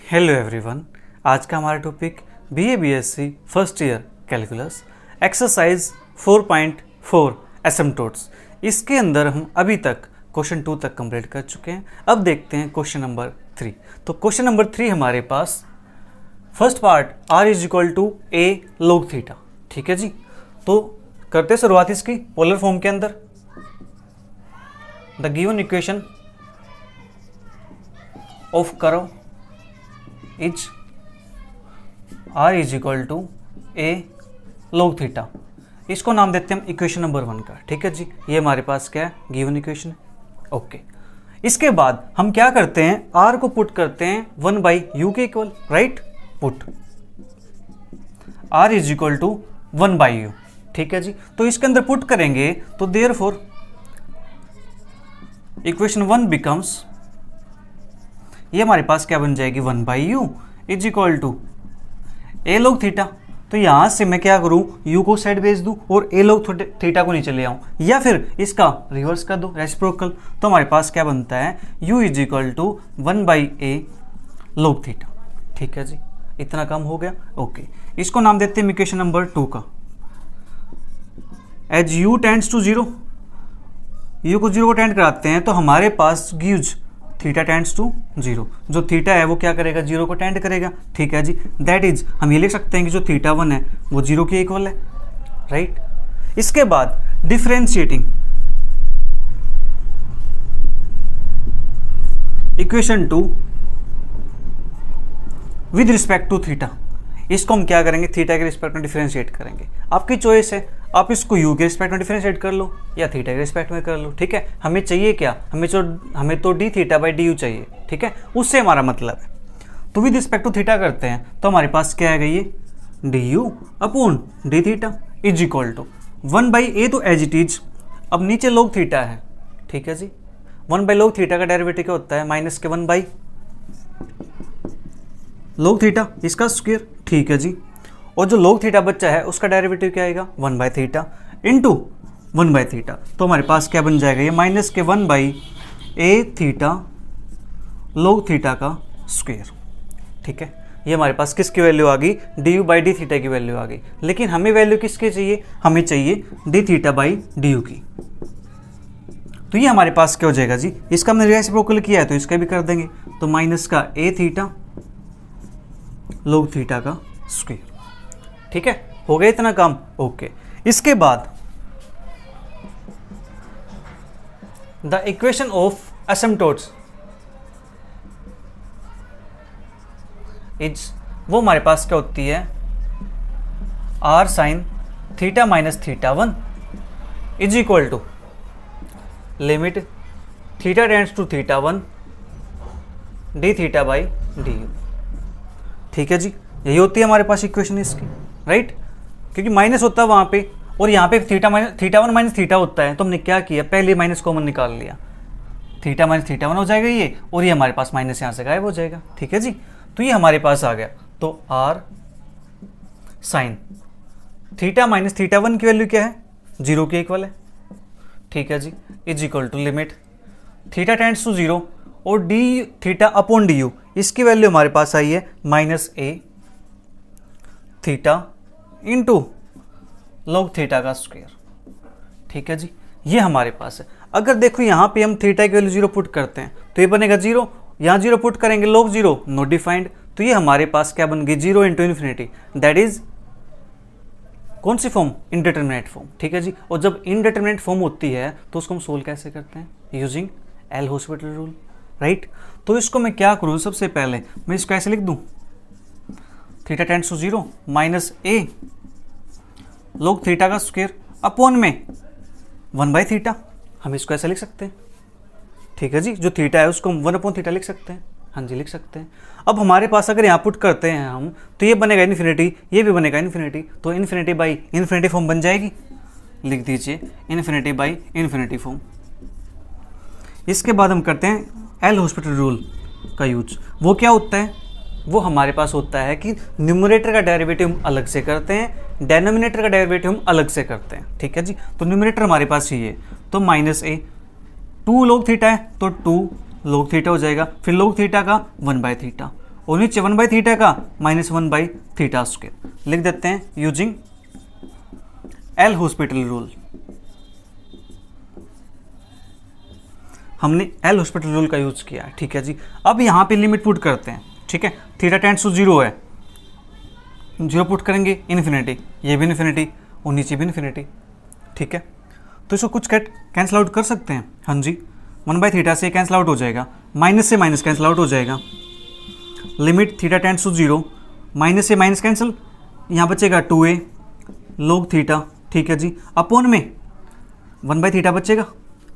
Hello everyone. आज का हमारा topic BA BSc first year calculus exercise 4.4 एसिम्पटोट्स। इसके अंदर हम अभी तक क्वेश्चन 2 तक कंप्लीट कर चुके हैं। अब देखते हैं क्वेश्चन नंबर 3। तो क्वेश्चन नंबर 3 हमारे पास first part r is equal to a log theta. ठीक है जी, तो करते शुरुआत इसकी पोलर फॉर्म के अंदर। The given equation of curve is r is equal to a log theta. इसको नाम देते हैं हम इक्वेशन नंबर 1 का। ठीक है जी, ये हमारे पास क्या है, गिवन इक्वेशन है। ओके, इसके बाद हम क्या करते हैं, r को पुट करते हैं 1/u के equal, right. Put r is equal to 1/u। ठीक है जी, तो इसके अंदर पुट करेंगे तो देयरफॉर इक्वेशन 1 बिकम्स, ये हमारे पास क्या बन जाएगी, 1/u is equal to a log theta. तो यहां से मैं क्या करूं, u को साइड भेज दूं और a log थीटा को नीचे ले आऊं, या फिर इसका रिवर्स कर दो, रेसिप्रोकल। तो हमारे पास क्या बनता है, u is equal to 1/a log theta. ठीक है जी, इतना कम हो गया। ओके, इसको नाम देते हैं इक्वेशन नंबर 2 का। As u tends to 0, u को 0 को टेंड कराते हैं तो हमारे पास गिव्स थीटा टेंड्स टू 0। जो थीटा है वो क्या करेगा, 0 को टेंड करेगा। ठीक है जी, दैट इज हम ये लिख सकते हैं कि जो थीटा 1 है वो 0 के इक्वल है, राइट। इसके बाद differentiating equation 2 with respect to theta. इसको हम क्या करेंगे, थीटा के रिस्पेक्ट में डिफरेंशिएट करेंगे। आपकी चॉइस है, आप इसको u के रिस्पेक्ट में डिफरेंशिएट कर लो या थीटा के रिस्पेक्ट में कर लो। ठीक है, हमें चाहिए क्या, हमें तो d theta by d u चाहिए। ठीक है, उससे हमारा मतलब है। तो विद रिस्पेक्ट टू थीटा करते हैं तो हमारे पास क्या आएगा, ये d u upon d theta is equal to 1/a। तो एज इट इज, अब नीचे log थीटा है। ठीक है जी, 1/log थीटा का डेरिवेटिव क्या होता है, माइनस के 1/log थीटा, इसका स्क्वायर। ठीक है जी, और जो log थीटा बच्चा है उसका डेरिवेटिव क्या आएगा, 1/थीटा इंटू 1/थीटा। तो हमारे पास क्या बन जाएगा, ये माइनस के 1/a थीटा log थीटा का स्क्वायर। ठीक है, ये हमारे पास किसकी वैल्यू आ गई, D u by d theta की वैल्यू आ गई। लेकिन हमें वैल्यू किसकी चाहिए, हमें चाहिए D theta by d u की। तो ये हमारे पास क्या हो जाएगा जी, इसका हमने रेसिप्रोकल किया है तो इसका भी कर देंगे। तो माइनस का a थीटा log थीटा का स्क्वायर। ठीक है, हो गया इतना काम। ओके, इसके बाद the equation of asymptotes is, वो हमारे पास क्या होती है, r sin theta minus theta 1 is equal to limit theta tends to theta 1 d theta by d u. ठीक है जी, यही होती है हमारे पास इक्वेशन इसकी, राइट। क्योंकि माइनस होता है वहाँ पे और यहाँ पे थीटा 1 माइनस थीटा होता है, तो हमने क्या किया, पहले माइनस कॉमन निकाल लिया, थीटा माइनस थीटा 1 हो जाएगा ये, और ये हमारे पास माइनस यहाँ से गायब हो जाएगा। ठीक है जी, तो ये हमारे पास आ गया। तो r sine theta minus theta 1 की वैल्यू क्या है, 0 के इक्वल है। ठीक है जी, is equal to limit theta tends to 0 और d theta upon d u, इसकी वैल्यू हमारे पास आई है minus a theta into log theta का स्क्वायर। ठीक है जी, ये हमारे पास है। अगर देखो यहाँ पे हम थीटा की वैल्यू 0 पुट करते हैं तो ये बनेगा 0, यहाँ 0 पुट करेंगे log 0 नॉट डिफाइंड। तो ये हमारे पास क्या बन गई, 0 इंटू इन्फिनिटी, दैट इज कौन सी फॉर्म, इनडिटरमिनेट फॉर्म। ठीक है जी, और जब इनडिटरमिनेट फॉर्म होती है तो उसको हम सोल्व कैसे करते हैं, using L hospital rule, right. तो इसको मैं क्या करूँ, सबसे पहले मैं इसको ऐसे लिख दूँ, theta tends to 0 minus a log theta का स्क्वायर अपॉन में 1/थीटा, हम इसको ऐसे लिख सकते हैं। ठीक है जी, जो थीटा है उसको हम 1/थीटा लिख सकते हैं। हाँ जी, लिख सकते हैं। अब हमारे पास अगर यहाँ पुट करते हैं हम तो ये बनेगा इन्फिनिटी, ये भी बनेगा इन्फिनिटी, तो इन्फिनिटी बाई इन्फिनिटी फॉर्म बन जाएगी। लिख दीजिए इन्फिनिटी बाई इन्फिनिटी फॉर्म। इसके बाद हम करते हैं एल हॉस्पिटल रूल का यूज। वो क्या होता है, वो हमारे पास होता है कि न्यूमरेटर का डेरिवेटिव हम अलग से करते हैं, डेनोमिनेटर का डेरिवेटिव हम अलग से करते हैं। ठीक है जी, तो न्यूमरेटर हमारे पास ही है, तो माइनस a 2 log थीटा है तो 2 log थीटा हो जाएगा, फिर log थीटा का 1/थीटा और नीचे 1/θ का -1/θ²। लिख देते हैं यूजिंग एल हॉस्पिटल रूल। हमने एल हॉस्पिटल रूल का यूज किया है, ठीक है जी। अब यहाँ पे लिमिट पुट करते हैं, ठीक है। थीटा टेंड्स टू 0 है, 0 पुट करेंगे, इन्फिनिटी, ये भी इन्फिनिटी और नीचे भी इन्फिनिटी, ठीक है। तो इसको कुछ कैंसिल आउट कर सकते हैं, हाँ जी। 1/θ से कैंसिल आउट हो जाएगा, माइनस से माइनस कैंसिल आउट हो जाएगा। Limit theta tends to 0, minus से माइनस कैंसिल, यहाँ बचेगा 2a log थीटा, ठीक है जी, अपॉन में 1/θ बचेगा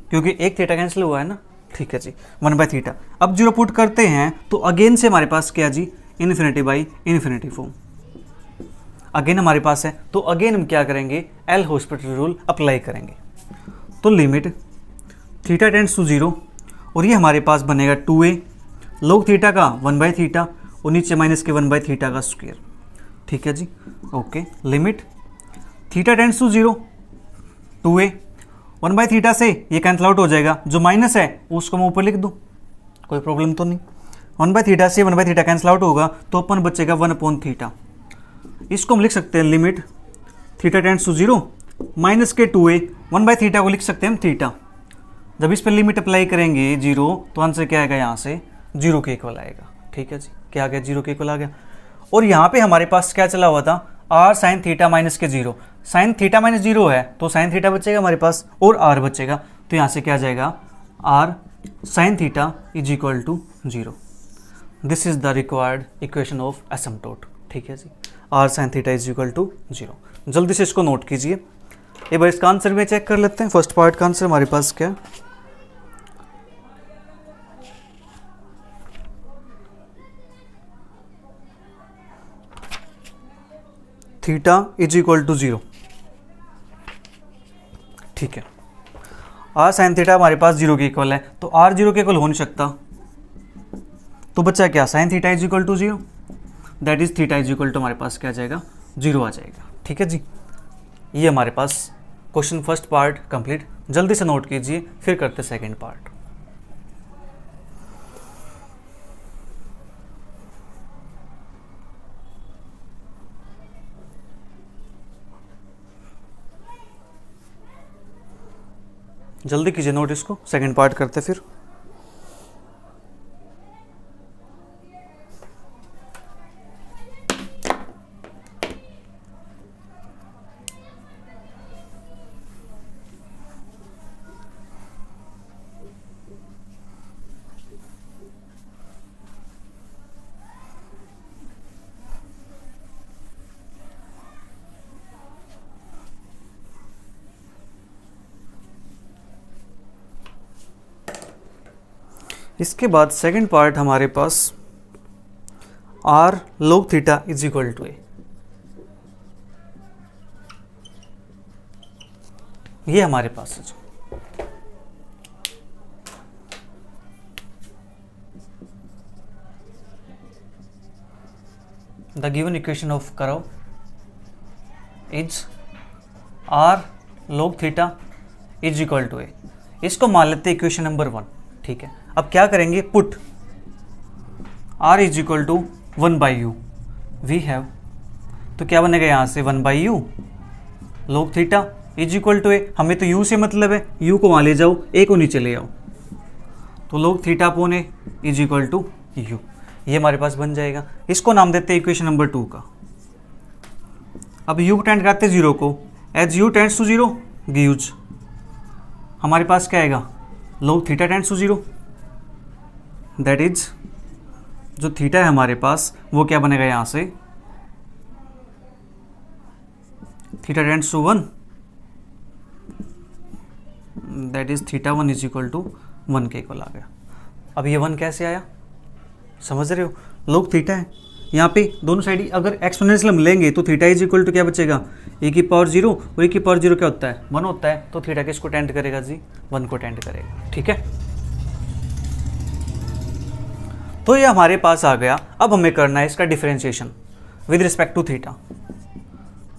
क्योंकि एक थीटा कैंसिल हुआ है ना, ठीक है जी, 1/θ। अब 0 पुट करते हैं तो अगेन से हमारे पास क्या जी, इन्फिनिटी फॉर्म अगेन हमारे पास है। तो अगेन हम क्या करेंगे, एल हॉस्पिटल रूल अप्लाई करेंगे। तो लिमिट थीटा टेंड्स टू 0 और ये हमारे पास बनेगा 2a log थीटा का 1/θ और नीचे माइनस के 1/θ का स्क्वायर, ठीक है जी, okay. Limit theta tends to 0, 2a 1/θ से ये कैंसिल आउट हो जाएगा, जो माइनस है उसको मैं ऊपर लिख दूँ, कोई प्रॉब्लम तो नहीं। 1/θ से 1/θ कैंसिल आउट होगा तो अपन बचेगा 1/θ। इसको हम लिख सकते हैं limit theta tends to 0 minus के 2a 1/θ को लिख सकते हैं हम थीटा। जब इस पर लिमिट अप्लाई करेंगे 0 तो आंसर क्या आएगा, यहाँ से 0 के इक्वल आएगा, ठीक है जी। क्या आ गया, 0 के इक्वल आ गया। और यहाँ पे हमारे पास क्या चला हुआ था, r sin θ माइनस के 0, sin θ माइनस 0 है तो sin θ बचेगा हमारे पास और r बचेगा, तो यहाँ से क्या आ जाएगा, r sin θ is equal to 0। This is the required equation of asymptote, ठीक है जी, r sin θ is equal to 0। जल्दी से इसको नोट कीजिए। एक बार इसका आंसर में चेक कर लेते हैं। फर्स्ट पार्ट का आंसर हमारे पास क्या है, थीटा इज इक्वल टू 0, ठीक है। r sin θ हमारे पास 0 के इक्वल है, तो r 0 के इक्वल हो नहीं सकता, तो बच्चा क्या, sin θ is equal to 0, that is theta is equal to हमारे पास क्या आ जाएगा, 0 आ जाएगा, ठीक है जी। ये हमारे पास क्वेश्चन फर्स्ट पार्ट कंप्लीट। जल्दी से नोट कीजिए, फिर करते सेकंड पार्ट। जल्दी कीजिए नोट इसको, सेकंड पार्ट करते फिर। इसके बाद सेकंड पार्ट हमारे पास r log theta is equal to a। ये हमारे पास है। The given equation of curve is r log theta is equal to a। इसको मान लेते हैं इक्वेशन नंबर 1, ठीक है। अब क्या करेंगे, put r is equal to 1/u we have, तो क्या बनेगा यहाँ से 1/u log theta is equal to a। हमें तो u से मतलब है, u को वहाँ ले जाओ, a को नीचे ले आओ, तो log theta upon a is equal to u। ये हमारे पास बन जाएगा। इसको नाम देते हैं इक्वेशन नंबर 2 का। अब u को टेंड कराते हैं 0 को, as u tends to 0 gives, हमारे पास क्या आएगा, log theta tends to 0, that is जो थीटा है हमारे पास वो क्या बनेगा यहाँ से, theta tends to 1, that is theta 1 is equal to 1 के इक्वल आ गया। अब ये 1 कैसे आया, समझ रहे हो, log थीटा है यहाँ पे, दोनों साइड अगर एक्सपोनेंशियल हम लेंगे तो थीटा इज इक्वल टू क्या बचेगा, a की पावर 0 और a की पावर 0 क्या होता है, 1 होता है, तो थीटा किसको टेंड करेगा जी, 1 को टेंड करेगा, ठीक है। तो ये हमारे पास आ गया। अब हमें करना है इसका differentiation with respect to theta.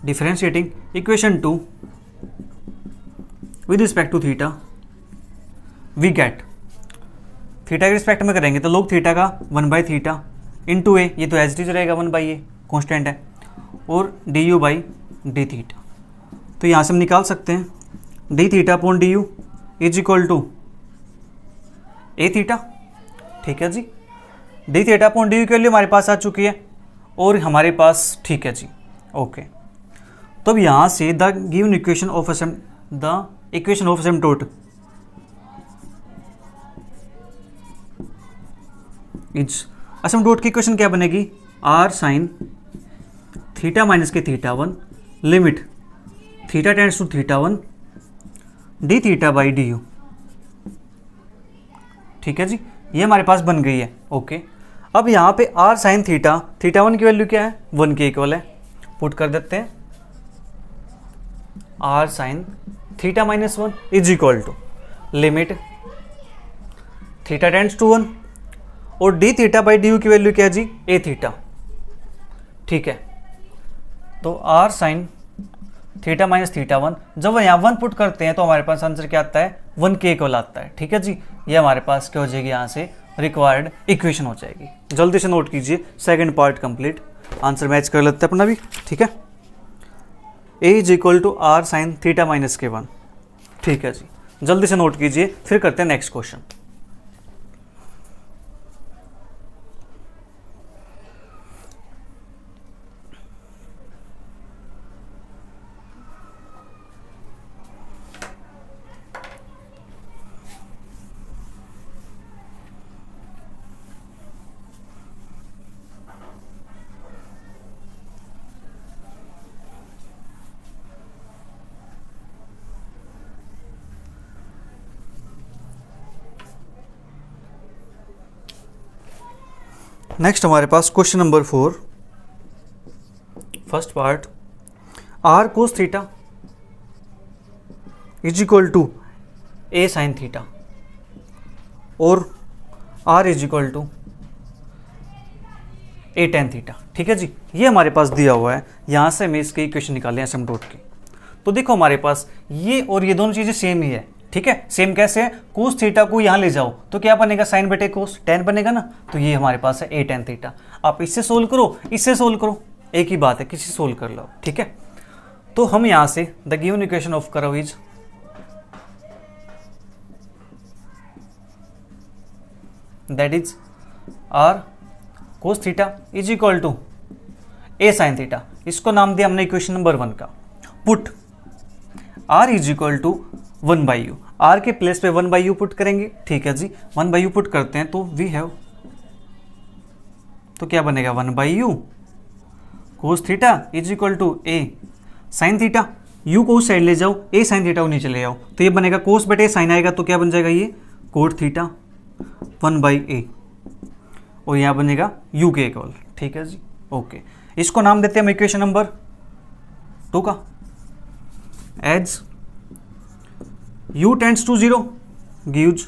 Differentiating equation 2 with respect to theta, we get, theta के रिस्पेक्ट में करेंगे तो log थीटा का 1/θ इंटू ए, ये तो एज इट इज रहेगा 1/a कॉन्स्टेंट है, और d u by d theta. तो यहाँ से हम निकाल सकते हैं d theta upon d u is equal to a theta. ठीक है जी, d theta upon d u के लिए हमारे पास आ चुकी है, और हमारे पास ठीक है जी, ओके। तो अब यहाँ से the given equation of asymptote is, asymptote की इक्वेशन क्या बनेगी, आर साइन थीटा माइनस के theta 1 limit theta tends to theta 1 d theta by d u. ठीक है जी, ये हमारे पास बन गई है, ओके। अब यहाँ पे आर साइन थीटा, थीटा 1 की वैल्यू क्या है, 1 के इक्वल है, पुट कर देते हैं r sine theta minus 1 is equal to limit theta tends to 1 और d theta by d u की वैल्यू क्या है जी, ए थीटा। ठीक है, तो r sine theta minus theta 1, जब यहाँ 1 पुट करते हैं तो हमारे पास आंसर क्या आता है, 1 के इक्वल आता है। ठीक है जी, ये हमारे पास क्या हो जाएगी, यहाँ से रिक्वायर्ड इक्वेशन हो जाएगी। जल्दी से नोट कीजिए, second part complete, answer match कर लेते हैं अपना भी। ठीक है, a is equal to r sine theta minus k 1। ठीक है जी, जल्दी से नोट कीजिए, फिर करते हैं नेक्स्ट क्वेश्चन। नेक्स्ट हमारे पास question number 4, first part, r cos theta is equal to a sine theta और r is equal to a tan theta. ठीक है जी, ये हमारे पास दिया हुआ है, यहाँ से हमें इसके इक्वेशन निकाले हैं असिम्प्टोट की। तो देखो हमारे पास ये और ये दोनों चीज़ें सेम ही है। ठीक है, सेम कैसे है, कोस थीटा को यहाँ ले जाओ तो क्या बनेगा, साइन बटे कोस, टेन बनेगा ना, तो ये हमारे पास है ए टेन थीटा। आप इससे सोल्व करो, इससे सोल्व करो, एक ही बात है, किसी सोल्व कर लो। ठीक है, तो हम यहाँ से the given equation of curve is that is r cos theta is equal to a sine theta, इसको नाम दिया हमने इक्वेशन नंबर 1 का। Put r is equal to 1/u, r के प्लेस पे 1/u पुट करेंगे। ठीक है जी, 1/u पुट करते हैं तो वी हैव, तो क्या बनेगा 1/u cos theta is equal to a sine theta, u को उस साइड ले जाओ, ए साइन थीटा को नीचे ले आओ, तो ये बनेगा कोस बटे साइन आएगा तो क्या बन जाएगा, ये कोट थीटा 1/a, और यहाँ बनेगा u के इक्वल। ठीक है जी, ओके। इसको नाम देते हैं हम इक्वेशन नंबर 2 का, as u tends to 0 gives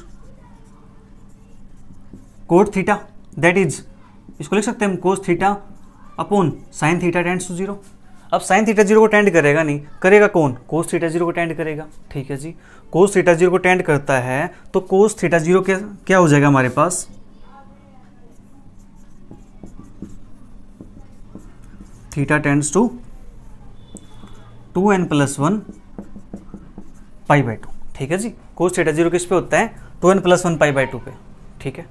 cot theta, that is, इसको लिख सकते हैं हम cos theta upon sine theta tends to 0। अब साइन थीटा 0 को टेंड करेगा नहीं, करेगा कौन, कोस थीटा 0 को टेंड करेगा। ठीक है जी, कोस थीटा 0 को टेंड करता है तो कोस थीटा 0 क्या हो जाएगा हमारे पास, थीटा टेंड्स टू 2n+1 π/2। ठीक है जी, कोस थीटा 0 किस पे होता है, 2n+1 π/2 पे। ठीक है,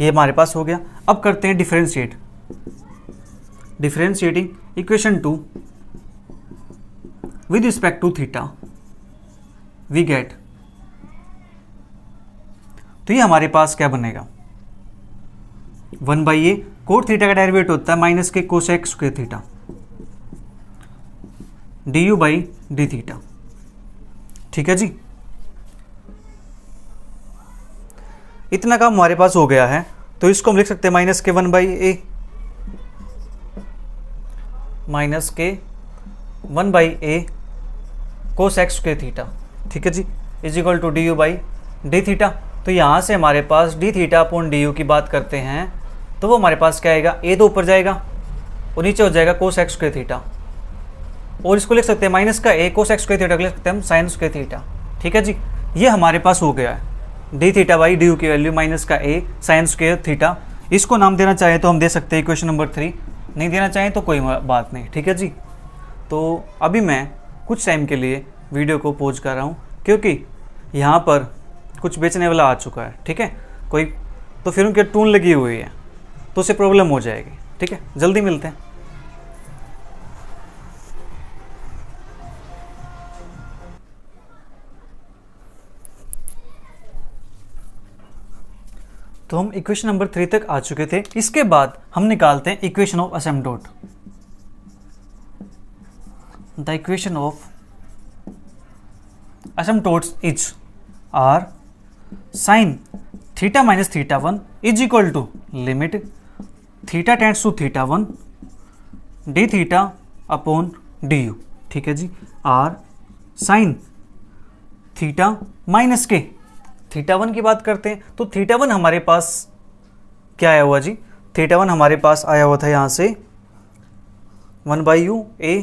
ये हमारे पास हो गया। अब करते हैं differentiate, differentiating equation 2 with respect to theta we get, तो ये हमारे पास क्या बनेगा, 1/a, कोट थीटा का डेरिवेटिव होता है माइनस के cosec square theta du by d theta. ठीक है जी, इतना काम हमारे पास हो गया है, तो इसको हम लिख सकते हैं माइनस के 1/a, माइनस के 1/a cos x square theta. ठीक है जी, is equal to d u by d theta. तो यहाँ से हमारे पास d theta upon d u की बात करते हैं तो वो हमारे पास क्या आएगा, ए तो ऊपर जाएगा और नीचे हो जाएगा कोस एक्स स्क्वायर थीटा, और इसको लिख सकते हैं माइनस का ए कोस एक्स स्क्वायर थीटा, लिख सकते हैं हम साइन स्क्वायर थीटा। ठीक है जी, ये हमारे पास हो गया है D theta by d u की वैल्यू माइनस का ए साइन स्क्वायर थीटा इसको नाम देना चाहे तो हम दे सकते हैं इक्वेशन नंबर 3, नहीं देना चाहें तो कोई बात नहीं, ठीक है जी। तो अभी मैं कुछ टाइम के लिए वीडियो को पॉज कर रहा हूँ, क्योंकि यहाँ पर कुछ बेचने वाला आ चुका है, ठीक है, कोई, तो फिर उनके टून लगी हुई है तो उसे प्रॉब्लम हो जाएगी, ठीक है। जल्दी मिलते हैं। तो हम इक्वेशन नंबर 3 तक आ चुके थे। इसके बाद हम निकालते हैं equation of asymptote. The equation of asymptotes is r sin theta minus theta 1 is equal to limit theta tends to theta 1 d theta upon du, ठीक है जी। r sin थीटा माइनस के थीटा 1 की बात करते हैं तो थीटा 1 हमारे पास क्या आया हुआ जी, थीटा 1 हमारे पास आया हुआ था यहाँ से 1/u a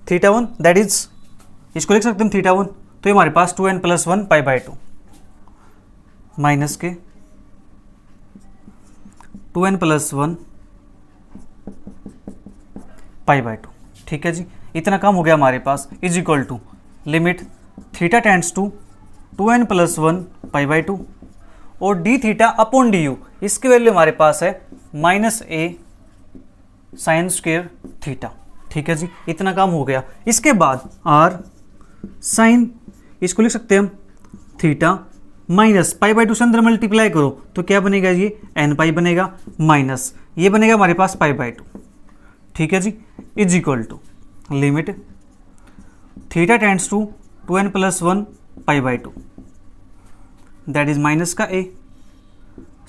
theta 1, that is, इसको लिख सकते हैं थीटा 1, तो ये हमारे पास 2n + 1 π/2 माइनस के 2n + 1 π/2, ठीक है जी। इतना काम हो गया हमारे पास, is equal to limit theta tends to 2n + 1 π/2 और d theta upon d u, इसकी वैल्यू हमारे पास है -a sin स्क्वायर थीटा, ठीक है जी। इतना काम हो गया। इसके बाद r साइन, इसको लिख सकते हैं हम थीटा माइनस π/2 से अंदर मल्टीप्लाई करो तो क्या बनेगा, ये n बनेगा, माइनस ये बनेगा हमारे पास π/2, ठीक है जी। Is equal to limit theta tends to 2n + 1 π/2 that is minus का a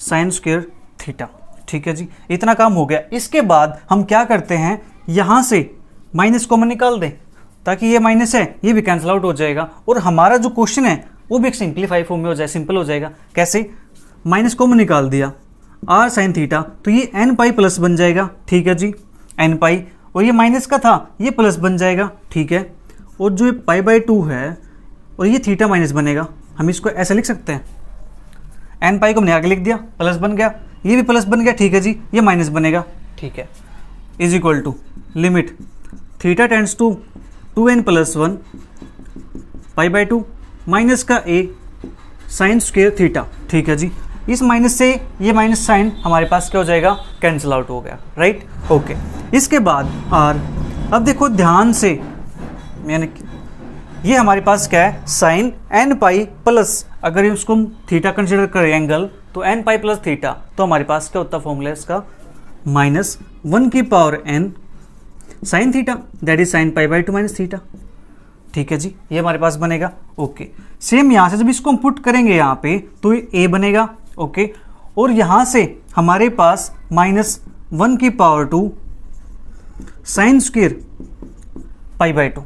साइन स्क्वायर थीटा, ठीक है जी। इतना काम हो गया। इसके बाद हम क्या करते हैं, यहां से माइनस कॉमन निकाल दें ताकि ये माइनस है ये भी कैंसिल आउट हो जाएगा और हमारा जो क्वेश्चन है वो भी एक सिंप्लीफाई फॉर्म में हो जाए, सिंपल हो जाएगा। कैसे, माइनस कॉमन निकाल दिया, r sin थीटा, तो ये n प्लस बन जाएगा, ठीक है जी, n और ये माइनस का था ये प्लस बन जाएगा, ठीक है। और जो ये π/2 है और ये थीटा माइनस बनेगा, हम इसको ऐसे लिख सकते हैं, n को हमने आगे लिख दिया, प्लस बन गया, ये भी प्लस बन गया, ठीक है जी, ये माइनस बनेगा, ठीक है। Is equal to limit theta tends to 2n + 1 π/2 minus का a साइन स्क्वायर थीटा, ठीक है जी। इस माइनस से ये माइनस साइन हमारे पास क्या हो जाएगा, कैंसिल आउट हो गया, राइट, ओके। इसके बाद r, अब देखो ध्यान से, यानी ये हमारे पास क्या है, साइन n प्लस, अगर इसको हम थीटा कंसिडर करें एंगल तो n + थीटा, तो हमारे पास क्या होता है फॉर्मूला इसका, -1n sine theta that is sine π/2 minus theta, ठीक है जी, ये हमारे पास बनेगा, ओके। सेम यहाँ से जब इसको हम पुट करेंगे यहाँ पे तो ये a बनेगा, ओके। और यहाँ से हमारे पास -1/2 साइन स्क्वायर π/2,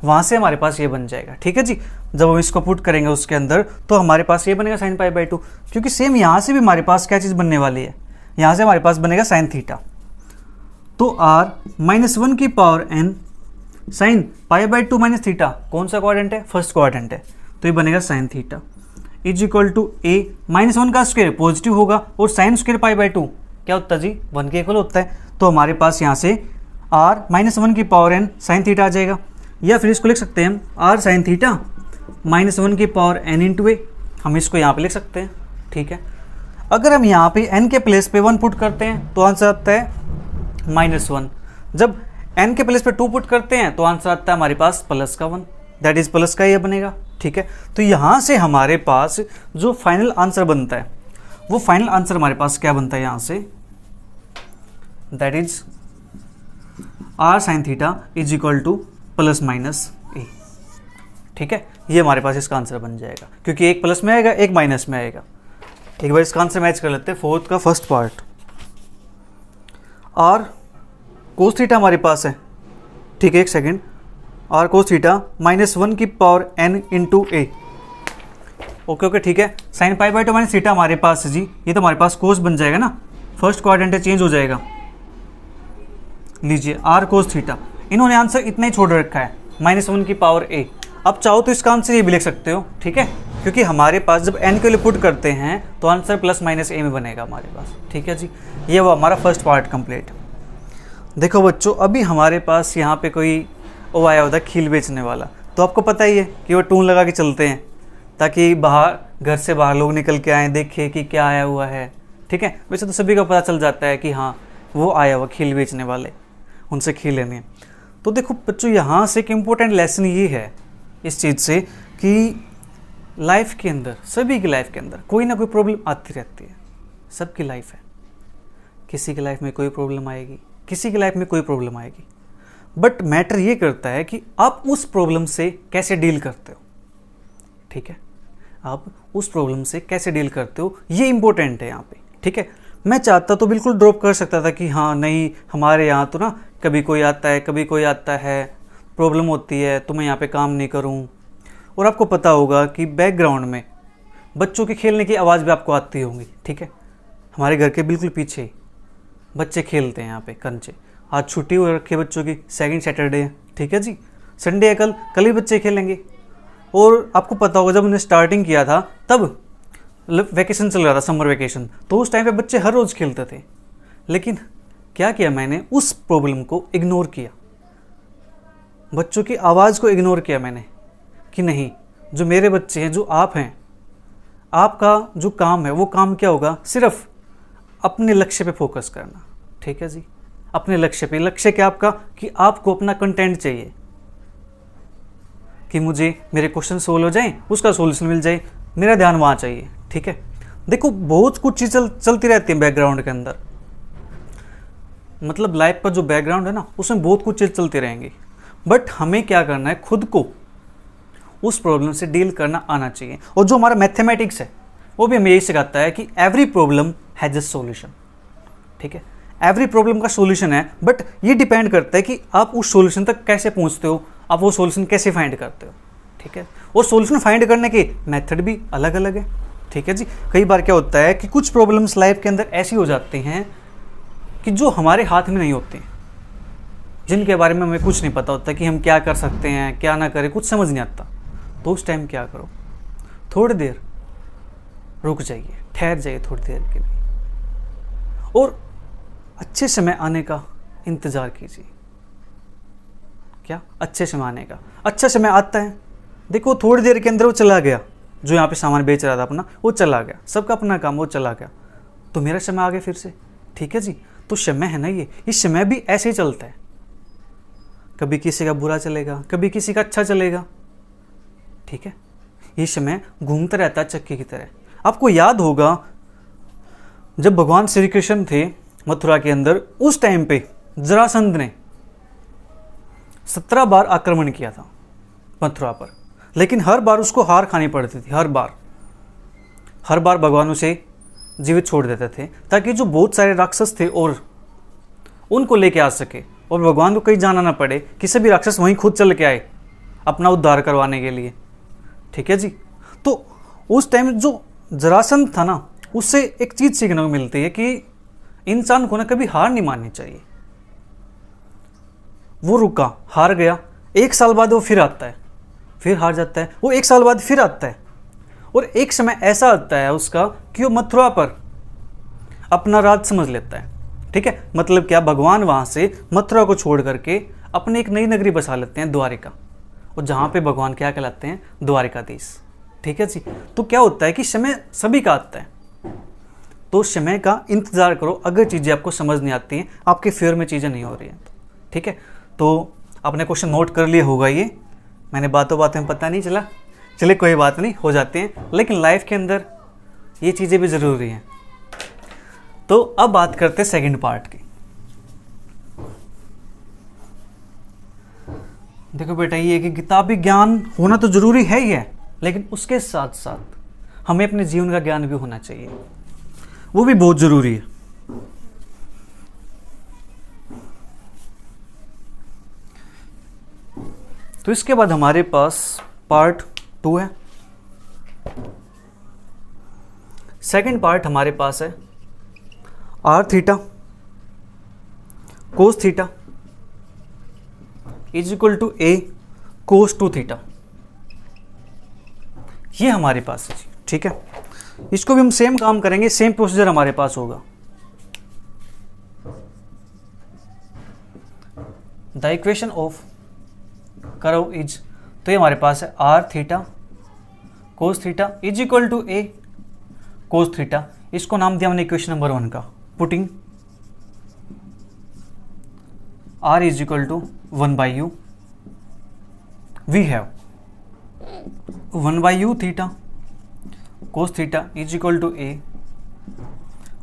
वहाँ से हमारे पास ये बन जाएगा, ठीक है जी। जब हम इसको पुट करेंगे उसके अंदर तो हमारे पास ये बनेगा साइन π/2, क्योंकि सेम यहाँ से भी हमारे पास क्या चीज़ बनने वाली है, यहाँ से हमारे पास बनेगा साइन थीटा, तो r -1n sine π/2 minus theta, कौन सा क्वाड्रेंट है, फर्स्ट क्वाड्रेंट है, तो ये बनेगा sine theta is equal to a -1 का स्क्वायर पॉजिटिव होगा और साइन स्क्वायर π/2 क्या होता है जी, 1 के इक्वल होता है, तो हमारे पास यहाँ से r -1n साइन थीटा आ जाएगा, या फिर इसको लिख सकते हैं हम r sine theta -1n × a, हम इसको यहाँ पे लिख सकते हैं, ठीक है। अगर हम यहाँ पे n के प्लेस पे 1 पुट करते हैं तो आंसर आता है -1, जब n के प्लेस पे 2 पुट करते हैं तो आंसर आता है हमारे पास +1, दैट इज प्लस का ये बनेगा, ठीक है। तो यहाँ से हमारे पास जो फाइनल आंसर बनता है वो फाइनल आंसर हमारे पास क्या बनता है यहाँ से, that is r sin theta is equal to ±a, ठीक है। ये हमारे पास इसका आंसर बन जाएगा, क्योंकि एक प्लस में आएगा एक माइनस में आएगा। एक बार इसका आंसर मैच कर लेते हैं, फोर्थ का first part, r cos theta हमारे पास है, ठीक है, एक second, r cos theta -1n × a, okay, ठीक है। साइन π/2 माइनस थीटा हमारे पास है जी, ये तो हमारे पास कोस बन जाएगा ना, फर्स्ट क्वाड्रेंट चेंज हो जाएगा, लीजिए r cos थीटा, इन्होंने आंसर इतना ही छोड़ रखा है -1 की पावर a। अब चाहो तो इसका आंसर ये भी लिख सकते हो, ठीक है, क्योंकि हमारे पास जब n के लिए पुट करते हैं तो आंसर प्लस माइनस a में बनेगा हमारे पास। ठीक है जी, ये वो हमारा फर्स्ट पार्ट कंप्लीट। देखो बच्चों, अभी हमारे पास यहाँ पे कोई वो आया होता है खील बेचने वाला, तो आपको पता ही है कि वो टून लगा के चलते हैं ताकि बाहर घर से बाहर लोग निकल के आएँ, देखें कि क्या आया हुआ है। ठीक है, वैसे तो सभी को पता चल जाता है कि हाँ वो आया हुआ खील बेचने वाले, उनसे खील लेने हैं। तो देखो बच्चों, यहाँ से एक इम्पोर्टेंट लेसन ये है इस चीज़ से कि लाइफ के अंदर, सभी की लाइफ के अंदर कोई ना कोई प्रॉब्लम आती रहती है। सबकी लाइफ है, किसी की लाइफ में कोई प्रॉब्लम आएगी, किसी की लाइफ में कोई प्रॉब्लम आएगी, बट मैटर ये करता है कि आप उस प्रॉब्लम से कैसे डील करते हो। ठीक है, आप उस प्रॉब्लम से कैसे डील करते हो, ये इंपॉर्टेंट है यहाँ पे। ठीक है, मैं चाहता तो बिल्कुल ड्रॉप कर सकता था कि हाँ नहीं, हमारे यहाँ तो ना कभी कोई आता है, कभी कोई आता है, प्रॉब्लम होती है तो मैं यहाँ पे काम नहीं करूँ। और आपको पता होगा कि बैकग्राउंड में बच्चों के खेलने की आवाज़ भी आपको आती होंगी। ठीक है, हमारे घर के बिल्कुल पीछे बच्चे खेलते हैं यहाँ पे कंचे। आज छुट्टी हो रखी है बच्चों की, सेकंड सैटरडे है। ठीक है जी, संडे है, कल ही बच्चे खेलेंगे। और आपको पता होगा जब उन्हें स्टार्टिंग किया था तब वैकेशन चल रहा था, समर वैकेशन, तो उस टाइम पे बच्चे हर रोज़ खेलते थे। लेकिन क्या किया मैंने, उस प्रॉब्लम को इग्नोर किया, बच्चों की आवाज़ को इग्नोर किया मैंने कि नहीं, जो मेरे बच्चे हैं, जो आप हैं, आपका जो काम है वो काम क्या होगा, सिर्फ अपने लक्ष्य पे फोकस करना। ठीक है जी, अपने लक्ष्य पे। लक्ष्य क्या आपका, कि आपको अपना कंटेंट चाहिए, कि मुझे मेरे क्वेश्चन सोल्व हो जाएं, उसका सॉल्यूशन मिल जाए, मेरा ध्यान वहाँ चाहिए। ठीक है, देखो बहुत कुछ चीज़ चलती रहती है बैकग्राउंड के अंदर, मतलब लाइफ का जो बैकग्राउंड है ना, उसमें बहुत कुछ चीज़ चलती रहेंगी, बट हमें क्या करना है, खुद को उस प्रॉब्लम से डील करना आना चाहिए। और जो हमारा मैथमेटिक्स है वो भी हमें यही सिखाता है कि every problem has a solution. ठीक है, एवरी प्रॉब्लम का सॉल्यूशन है, बट ये डिपेंड करता है कि आप उस सॉल्यूशन तक कैसे पहुंचते हो, आप वो सॉल्यूशन कैसे फाइंड करते हो। ठीक है, और सॉल्यूशन फाइंड करने के मेथड भी अलग अलग है। ठीक है जी, कई बार क्या होता है कि कुछ प्रॉब्लम्स लाइफ के अंदर ऐसी हो जाती हैं कि जो हमारे हाथ में नहीं होती, जिनके बारे में हमें कुछ नहीं पता होता कि हम क्या कर सकते हैं, क्या ना करें, कुछ समझ नहीं आता। तो उस टाइम क्या करो, थोड़ी देर रुक जाइए, ठहर जाइए थोड़ी देर के लिए, और अच्छे समय आने का इंतज़ार कीजिए। क्या, अच्छे समय आने का। अच्छा समय आता है, देखो थोड़ी देर के अंदर वो चला गया, जो यहाँ पे सामान बेच रहा था अपना, वो चला गया, सबका अपना काम, वो चला गया, तो मेरा समय आ गया फिर से। ठीक है जी, तो समय है ना, ये समय भी ऐसे ही चलता है, कभी किसी का बुरा चलेगा, कभी किसी का अच्छा चलेगा। ठीक है, ये समय घूमता रहता है चक्की की तरह। आपको याद होगा जब भगवान श्री कृष्ण थे मथुरा के अंदर, उस टाइम पे जरासंध ने 17 बार आक्रमण किया था मथुरा पर, लेकिन हर बार उसको हार खानी पड़ती थी। हर बार भगवान उसे जीवित छोड़ देते थे, ताकि जो बहुत सारे राक्षस थे और उनको लेके आ सके, और भगवान को कहीं जाना ना पड़े, कि सभी राक्षस वहीं खुद चल के आए अपना उद्धार करवाने के लिए। ठीक है जी, तो उस टाइम जो जरासंध था ना, उससे एक चीज़ सीखने को मिलती है कि इंसान को ना कभी हार नहीं माननी चाहिए। वो रुका, हार गया, 1 साल बाद वो फिर आता है, फिर हार जाता है, वो 1 साल बाद फिर आता है, और एक समय ऐसा आता है उसका कि वो मथुरा पर अपना राज समझ लेता है। ठीक है, मतलब क्या, भगवान वहाँ से मथुरा को छोड़ करके अपने एक नई नगरी बसा लेते हैं, द्वारिका, और जहाँ पे भगवान क्या कहलाते हैं, द्वारिकाधीश। ठीक है जी, तो क्या होता है कि समय सभी का आता है, तो समय का इंतज़ार करो। अगर चीज़ें आपको समझ नहीं आती हैं, आपके फेवर में चीज़ें नहीं हो रही हैं, ठीक है, तो आपने क्वेश्चन नोट कर लिया होगा। ये मैंने बातों में पता नहीं चला, चलिए कोई बात नहीं, हो जाते हैं, लेकिन लाइफ के अंदर ये चीज़ें भी ज़रूरी हैं। तो अब बात करते हैं सेकंड पार्ट की। देखो बेटा, ये कि किताबी ज्ञान होना तो ज़रूरी है ही है, लेकिन उसके साथ साथ हमें अपने जीवन का ज्ञान भी होना चाहिए, वो भी बहुत ज़रूरी है। तो इसके बाद हमारे पास पार्ट 2 है। सेकंड पार्ट हमारे पास है r theta cos theta is equal to a cos 2 theta. ये हमारे पास है जी, ठीक है। इसको भी हम सेम काम करेंगे, सेम प्रोसीजर हमारे पास होगा। The equation of curve is, तो ये हमारे पास है r theta cos theta is equal to a cos theta. इसको नाम दिया हमने इक्वेशन नंबर 1 का। Putting r is equal to 1/u, we have 1/u theta cos theta is equal to a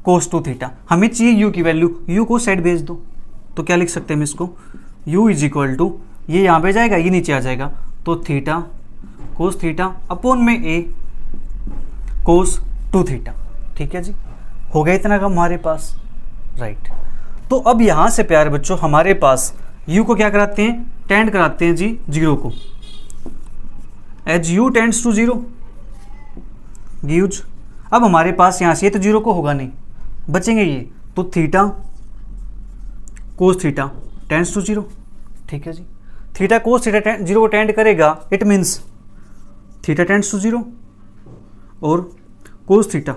cos 2 theta. हमें चाहिए u की value, u को side भेज दो, तो क्या लिख सकते हैं हम इसको, u इज इक्वल टू, ये यहाँ पे जाएगा, ये नीचे आ जाएगा, तो थीटा कोस थीटा अपॉन में a कोस 2 थीटा। ठीक है जी, हो गया इतना काम हमारे पास, राइट। तो अब यहाँ से प्यारे बच्चों हमारे पास u को क्या कराते हैं, टेंड कराते हैं जी 0 को, as u tends to 0 gives, अब हमारे पास यहाँ से ये तो 0 को होगा नहीं, बचेंगे ये, तो theta cos theta tends to 0। ठीक है जी, थीटा कोस थीटा 0 को टेंड करेगा, it means theta tends to 0 और कोस थीटा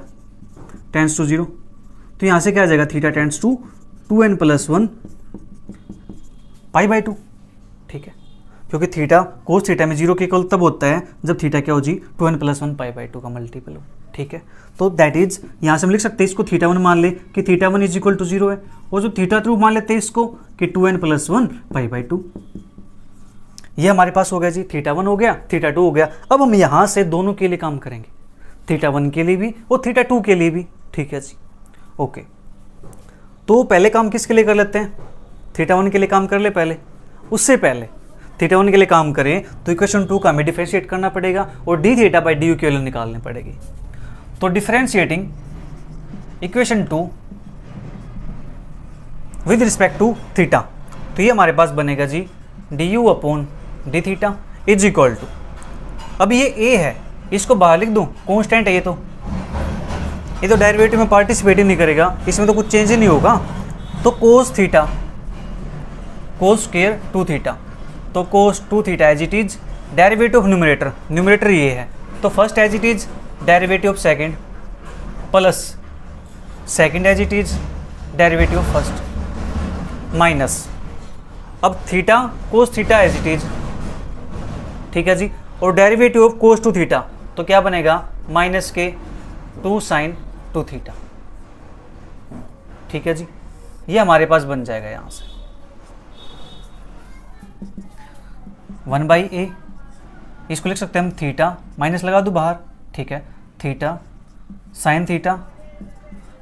टेंड्स टू 0। तो यहाँ से क्या आ जाएगा, थीटा टेंड्स टू 2n+1 π/2। ठीक है, क्योंकि थीटा कोस थीटा में 0 के इक्वल तब होता है जब थीटा क्या हो जी, 2n+1 π/2 का मल्टीपल हो। ठीक है, तो दैट इज, यहाँ से हम लिख सकते हैं इसको थीटा 1 मान ले कि थीटा 1 इज इक्वल टू 0 है, और जो थीटा 2 मान लेते हैं इसको कि 2n+1 π/2। ये हमारे पास हो गया जी, थीटा 1 हो गया, थीटा 2 हो गया। अब हम यहाँ से दोनों के लिए काम करेंगे, थीटा 1 के लिए भी और थीटा 2 के लिए भी। ठीक है जी, ओके। तो पहले काम किसके लिए कर लेते हैं, थीटा 1 के लिए काम कर ले पहले। उससे पहले थीटा 1 के लिए काम करें तो इक्वेशन 2 का हमें डिफरेंशिएट करना पड़ेगा और d theta by d u की वैल्यू निकालनी पड़ेगी। तो differentiating equation 2 with respect to theta, तो ये हमारे पास बनेगा जी d u upon d theta is equal to, अब ये ए है, इसको बाहर लिख दूँ, कॉन्स्टेंट है ये तो डेरिवेटिव में पार्टिसिपेट ही नहीं करेगा, इसमें तो कुछ चेंज ही नहीं होगा। तो cos theta cos square 2 theta, तो cos 2 theta as it is derivative of numerator, numerator ये है, तो first as it is derivative of second plus second as it is derivative of first minus, अब theta cos theta as it is. ठीक है जी, और derivative of cos 2 theta, तो क्या बनेगा माइनस के 2 साइन 2 थीटा। ठीक है जी, ये हमारे पास बन जाएगा यहाँ से 1/a, इसको लिख सकते हैं हम थीटा, माइनस लगा दूँ बाहर। ठीक है, theta sine theta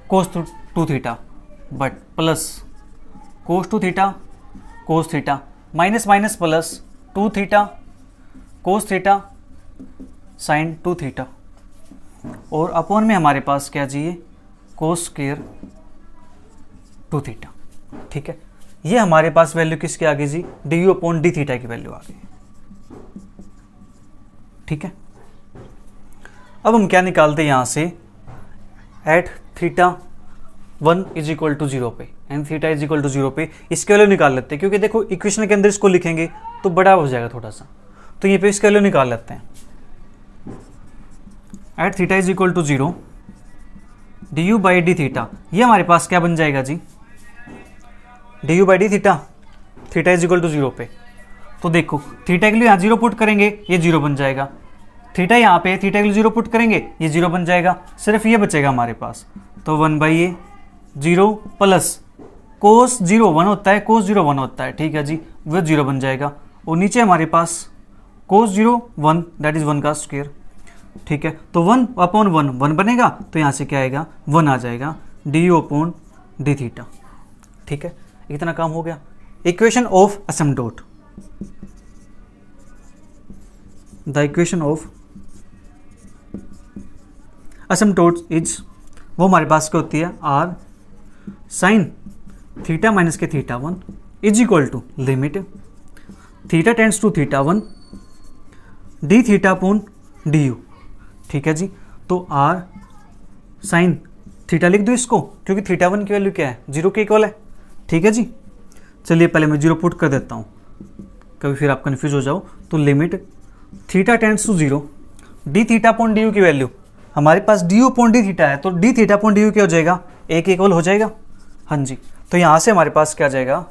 cos 2 theta but plus cos 2 theta cos theta minus minus plus 2 theta cos theta sine 2 theta, और अपॉन में हमारे पास क्या चाहिए, कोस स्क्वायर 2 थीटा। ठीक है, ये हमारे पास वैल्यू किसकी आ गई जी, d u upon d theta की वैल्यू आ गई। ठीक है, अब हम क्या निकालते हैं यहाँ से, at theta 1 is equal to 0 पे and theta is equal to 0 पे इसकी वैल्यू निकाल लेते हैं, क्योंकि देखो इक्वेशन के अंदर इसको लिखेंगे तो बड़ा हो जाएगा थोड़ा सा, तो ये पे इसकी वैल्यू निकाल लेते हैं। At theta is equal to 0 d u by d theta, ये हमारे पास क्या बन जाएगा जी, d u by d theta, theta is equal to 0 पे, तो देखो थीटा के लिए यहाँ 0 पुट करेंगे ये 0 बन जाएगा, थीटा यहाँ पे थीटा के लिए 0 पुट करेंगे ये 0 बन जाएगा, सिर्फ ये बचेगा हमारे पास, तो 1/a 0 प्लस कोस 0 1 होता है, कोस 0 1 होता है। ठीक है जी, वो 0 बन जाएगा, और नीचे हमारे पास कोस 0 1 दैट इज 1 का स्क्वायर। ठीक है, तो 1 अपॉन 1 बनेगा, तो यहाँ से क्या आएगा 1 आ जाएगा, d u upon d theta. ठीक है, इतना काम हो गया। Equation of asymptote, the equation of asymptote is, वो हमारे पास क्या होती है, आर साइन थीटा माइनस के theta 1 is equal to limit theta tends to theta 1 d theta upon d u. ठीक है जी, तो आर साइन थीटा लिख दो इसको, क्योंकि थीटा 1 की वैल्यू क्या है, 0 के इक्वल है। ठीक है जी, चलिए पहले मैं 0 पुट कर देता हूँ, कभी फिर आप कन्फ्यूज हो जाओ। तो limit theta tends to 0 d theta upon d u की वैल्यू, हमारे पास d u upon d theta है तो d theta upon d u क्या हो जाएगा, ए के इक्वल हो जाएगा। हाँ जी, तो यहाँ से हमारे पास क्या आ जाएगा,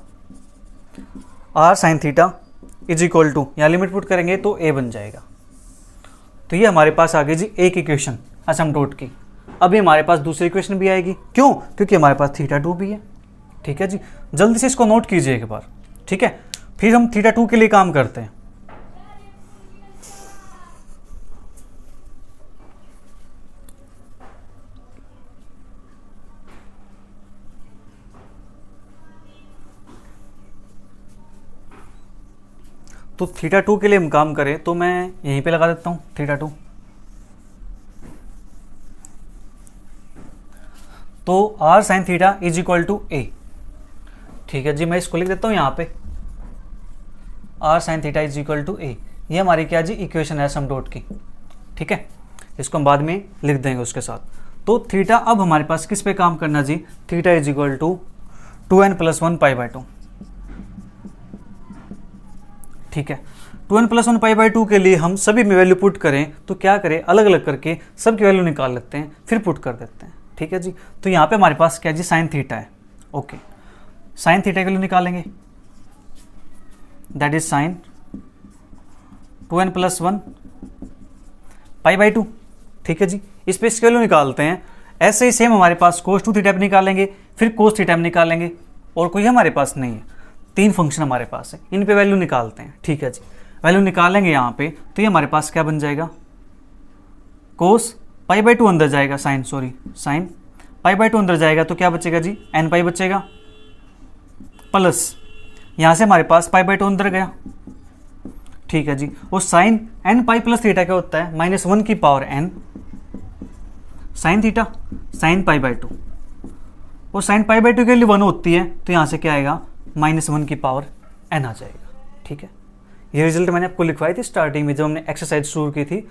r sine theta is equal to, यहाँ लिमिट पुट करेंगे तो ए बन जाएगा। तो ये हमारे पास आ गई जी एक इक्वेशन असिम्प्टोट की। अभी हमारे पास दूसरी इक्वेशन भी आएगी, क्यों, क्योंकि हमारे पास थीटा 2 भी है। ठीक है जी, जल्दी से इसको नोट कीजिए एक बार। ठीक है, फिर हम थीटा 2 के लिए काम करते हैं। तो थीटा 2 के लिए हम काम करें तो मैं यहीं पे लगा देता हूँ थीटा 2। तो r sine theta is equal to a. ठीक है जी, मैं इसको लिख देता हूँ यहाँ पे, r sine theta is equal to a. ये हमारी क्या जी इक्वेशन है सम डॉट की। ठीक है, इसको हम बाद में लिख देंगे उसके साथ। तो थीटा अब हमारे पास किस पे काम करना जी, theta is equal to 2n+1 pi by 2। ठीक है, 2n+1 पाई बाय 2 के लिए हम सभी में वैल्यू पुट करें तो क्या करें, अलग अलग करके सबकी वैल्यू निकाल लेते हैं फिर पुट कर देते हैं। ठीक है जी, तो यहाँ पे हमारे पास क्या जी साइन थीटा है। ओके, साइन थीटा की वैल्यू निकालेंगे, that is sign 2n+1 pi by 2। ठीक है जी, इस पे इसकी वैल्यू निकालते हैं। ऐसे ही सेम हमारे पास cos 2 थीटा पे निकालेंगे, फिर cos थीटा पे निकालेंगे, और कोई हमारे पास नहीं है, 3 फंक्शन हमारे पास है, इन पे वैल्यू निकालते हैं। ठीक है जी, वैल्यू निकालेंगे यहाँ पे तो ये हमारे पास क्या बन जाएगा, cos पाई बाय 2 अंदर जाएगा, साइन पाई बाय 2 अंदर जाएगा तो क्या बचेगा जी, n पाई बचेगा, प्लस यहाँ से हमारे पास पाई बाय 2 अंदर गया। ठीक है जी, और sine n pi plus theta क्या होता है, -1 की power n sine theta sine pi by 2, और साइन पाई बाय 2 के लिए 1 होती है तो यहाँ से क्या आएगा, -1 की पावर n आ जाएगा। ठीक है, ये रिजल्ट मैंने आपको लिखवाई थी स्टार्टिंग में जब हमने एक्सरसाइज शुरू की थी,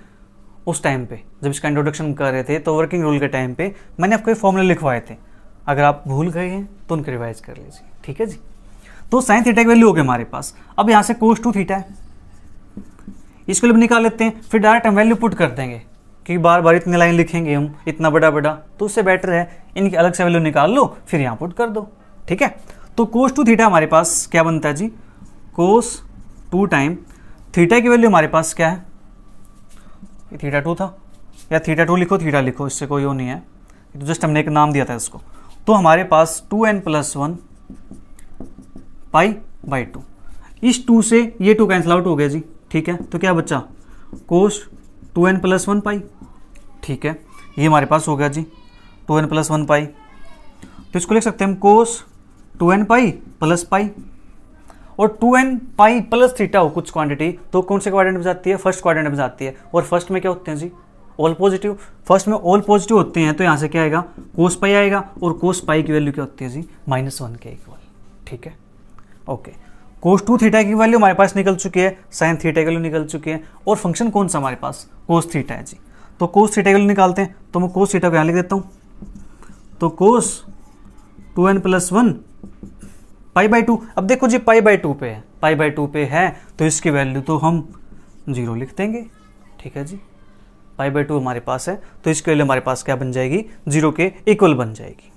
उस टाइम पे जब इसका इंट्रोडक्शन कर रहे थे तो वर्किंग रूल के टाइम पे मैंने आपको ये फॉर्मूले लिखवाए थे। अगर आप भूल गए हैं तो उनको रिवाइज कर लीजिए। ठीक है जी, तो साइन थीटा की वैल्यू हो गई हमारे पास। अब यहाँ से cos 2 थीटा है, इसको भी निकाल लेते हैं, फिर डायरेक्ट हम वैल्यू पुट कर देंगे क्योंकि बार बार इतनी लाइन लिखेंगे हम इतना बड़ा बड़ा, तो उससे बेटर है इनकी अलग से वैल्यू निकाल लो फिर यहाँ पुट कर दो। ठीक है, तो cos 2 थीटा हमारे पास क्या बनता है जी, cos 2 टाइम थीटा की वैल्यू हमारे पास क्या है, ये थीटा 2 था, या थीटा 2 लिखो थीटा लिखो, इससे कोई वो नहीं है, तो जस्ट हमने एक नाम दिया था इसको। तो हमारे पास 2n+1 पाई बाय 2, इस 2 से ये 2 कैंसिल आउट हो गया जी। ठीक है, तो क्या बचा, cos 2n+1 पाई। ठीक है, ये हमारे पास हो गया जी 2n+1 पाई, तो इसको लिख सकते हैं हम cos 2n pi plus pi, और 2n पाई प्लस थीटा हो कुछ क्वांटिटी तो कौन से क्वाड्रेंट में जाती है, फर्स्ट क्वाड्रेंट में जाती है, और फर्स्ट में क्या होते हैं जी, ऑल पॉजिटिव। फर्स्ट में ऑल पॉजिटिव होते हैं तो यहाँ से क्या आएगा, cos पाई आएगा, और cos पाई की वैल्यू क्या होती है जी, -1 के इक्वल। ठीक है, ओके, cos 2 थीटा की वैल्यू हमारे पास निकल चुकी है, साइन थीटा की वैल्यू निकल चुकी है, और फंक्शन कौन सा हमारे पास, cos थीटा है जी। तो cos थीटा की वैल्यू निकालते हैं, तो मैं cos थीटा को यहाँ लिख देता हूँ, तो cos 2n+1 पाई बाय 2। अब देखो जी पाई बाय 2 पे है, पाई बाय 2 पे है तो इसकी वैल्यू तो हम 0 लिख देंगे। ठीक है जी, पाई बाय 2 हमारे पास है तो इसके वैल्यू हमारे पास क्या बन जाएगी, 0 के इक्वल बन जाएगी।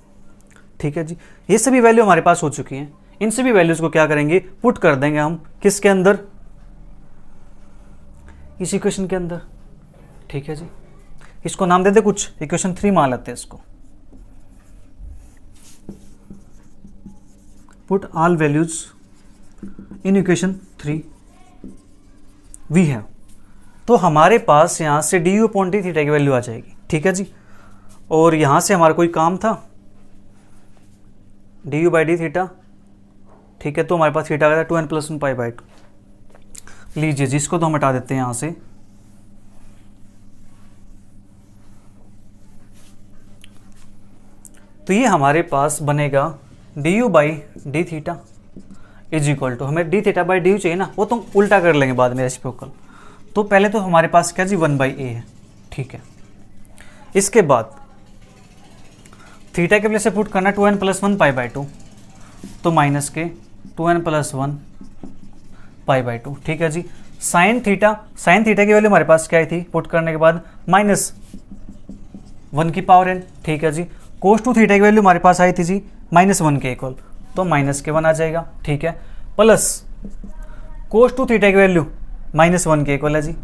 ठीक है जी, ये सभी वैल्यू हमारे पास हो चुकी हैं। इन सभी वैल्यूज को क्या करेंगे, पुट कर देंगे हम किसके अंदर, इस इक्वेशन के अंदर। ठीक है जी, इसको नाम दे दे कुछ, इक्वेशन 3 मान लेते हैं इसको। Put all values in equation 3 we have, तो हमारे पास यहाँ से d u upon d theta की वैल्यू आ जाएगी। ठीक है जी, और यहाँ से हमारा कोई काम था D u by d theta. ठीक है, तो हमारे पास थीटा आ गया 2n+1 पाई बाय 2। लीजिए जिसको तो हम हटा देते हैं यहाँ से, तो ये हमारे पास बनेगा d u by d theta is equal to, हमें d theta by d u चाहिए ना, वो तो हम उल्टा कर लेंगे बाद में रेसिप्रोकल। तो पहले तो हमारे पास क्या जी 1/a है। ठीक है, इसके बाद थीटा के प्लेस से पुट करना 2n+1 पाई बाय 2, तो माइनस के 2n+1 पाई बाय 2। ठीक है जी, साइन थीटा की वैल्यू हमारे पास क्या आई थी पुट करने के बाद -1 की पावर n, ठीक है जी। कोस टू थीटा की वैल्यू हमारे पास आई थी जी -1 के इक्वल, तो -1 आ जाएगा, ठीक है। प्लस कोस टू थीटा की वैल्यू -1 के इक्वल है जी,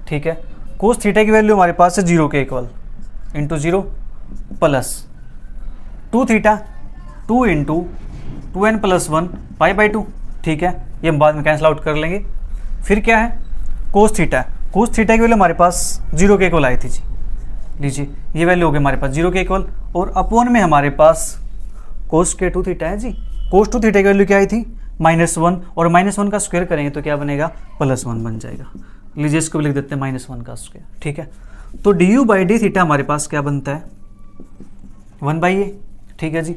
ठीक है। कोस थीटा की वैल्यू हमारे पास है 0 के equal, into 0 plus 2 theta 2 into 2n+1 π/2, ठीक है। ये हम बाद में कैंसिल आउट कर लेंगे। फिर क्या है कोस थीटा की वैल्यू हमारे पास 0 के इक्वल आई थी जी, लीजिए ये वैल्यू हो गई हमारे पास 0 के इक्वल, और अपॉन में हमारे पास कोस के 2 थीटा है जी। कोस 2 थीटा की वैल्यू क्या आई थी -1, और -1 का स्क्वायर करेंगे तो क्या बनेगा +1 बन जाएगा। लीजिए इसको भी लिख देते हैं -1 का स्क्वायर, ठीक है। तो du/d थीटा हमारे पास क्या बनता है 1/a, ठीक है जी,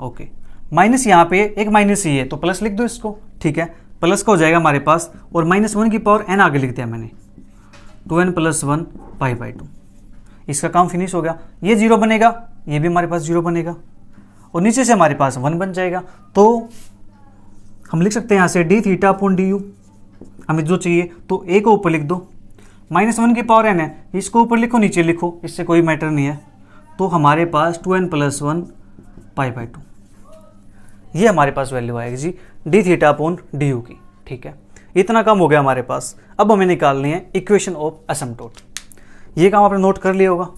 ओके। माइनस यहाँ पे एक माइनस ही है तो प्लस लिख दो इसको, ठीक है। प्लस का हो जाएगा हमारे पास, और -1 की पावर n आगे लिख दिया मैंने, 2n+1 π/2। इसका काम फिनिश हो गया। ये 0 बनेगा, ये भी हमारे पास 0 बनेगा, और नीचे से हमारे पास 1 बन जाएगा। तो हम लिख सकते हैं यहाँ से d θ/du, हमें जो चाहिए तो a को ऊपर लिख दो, -1 की पावर n है, इसको ऊपर लिखो नीचे लिखो, इससे कोई मैटर नहीं है। तो हमारे पास 2n+1 π/2, ये हमारे पास वैल्यू आएगी जी d θ/du की, ठीक है। इतना काम हो गया हमारे पास। अब हमें निकालनी है इक्वेशन ऑफ एसिम्पटोट। ये काम आपने नोट कर लिया होगा।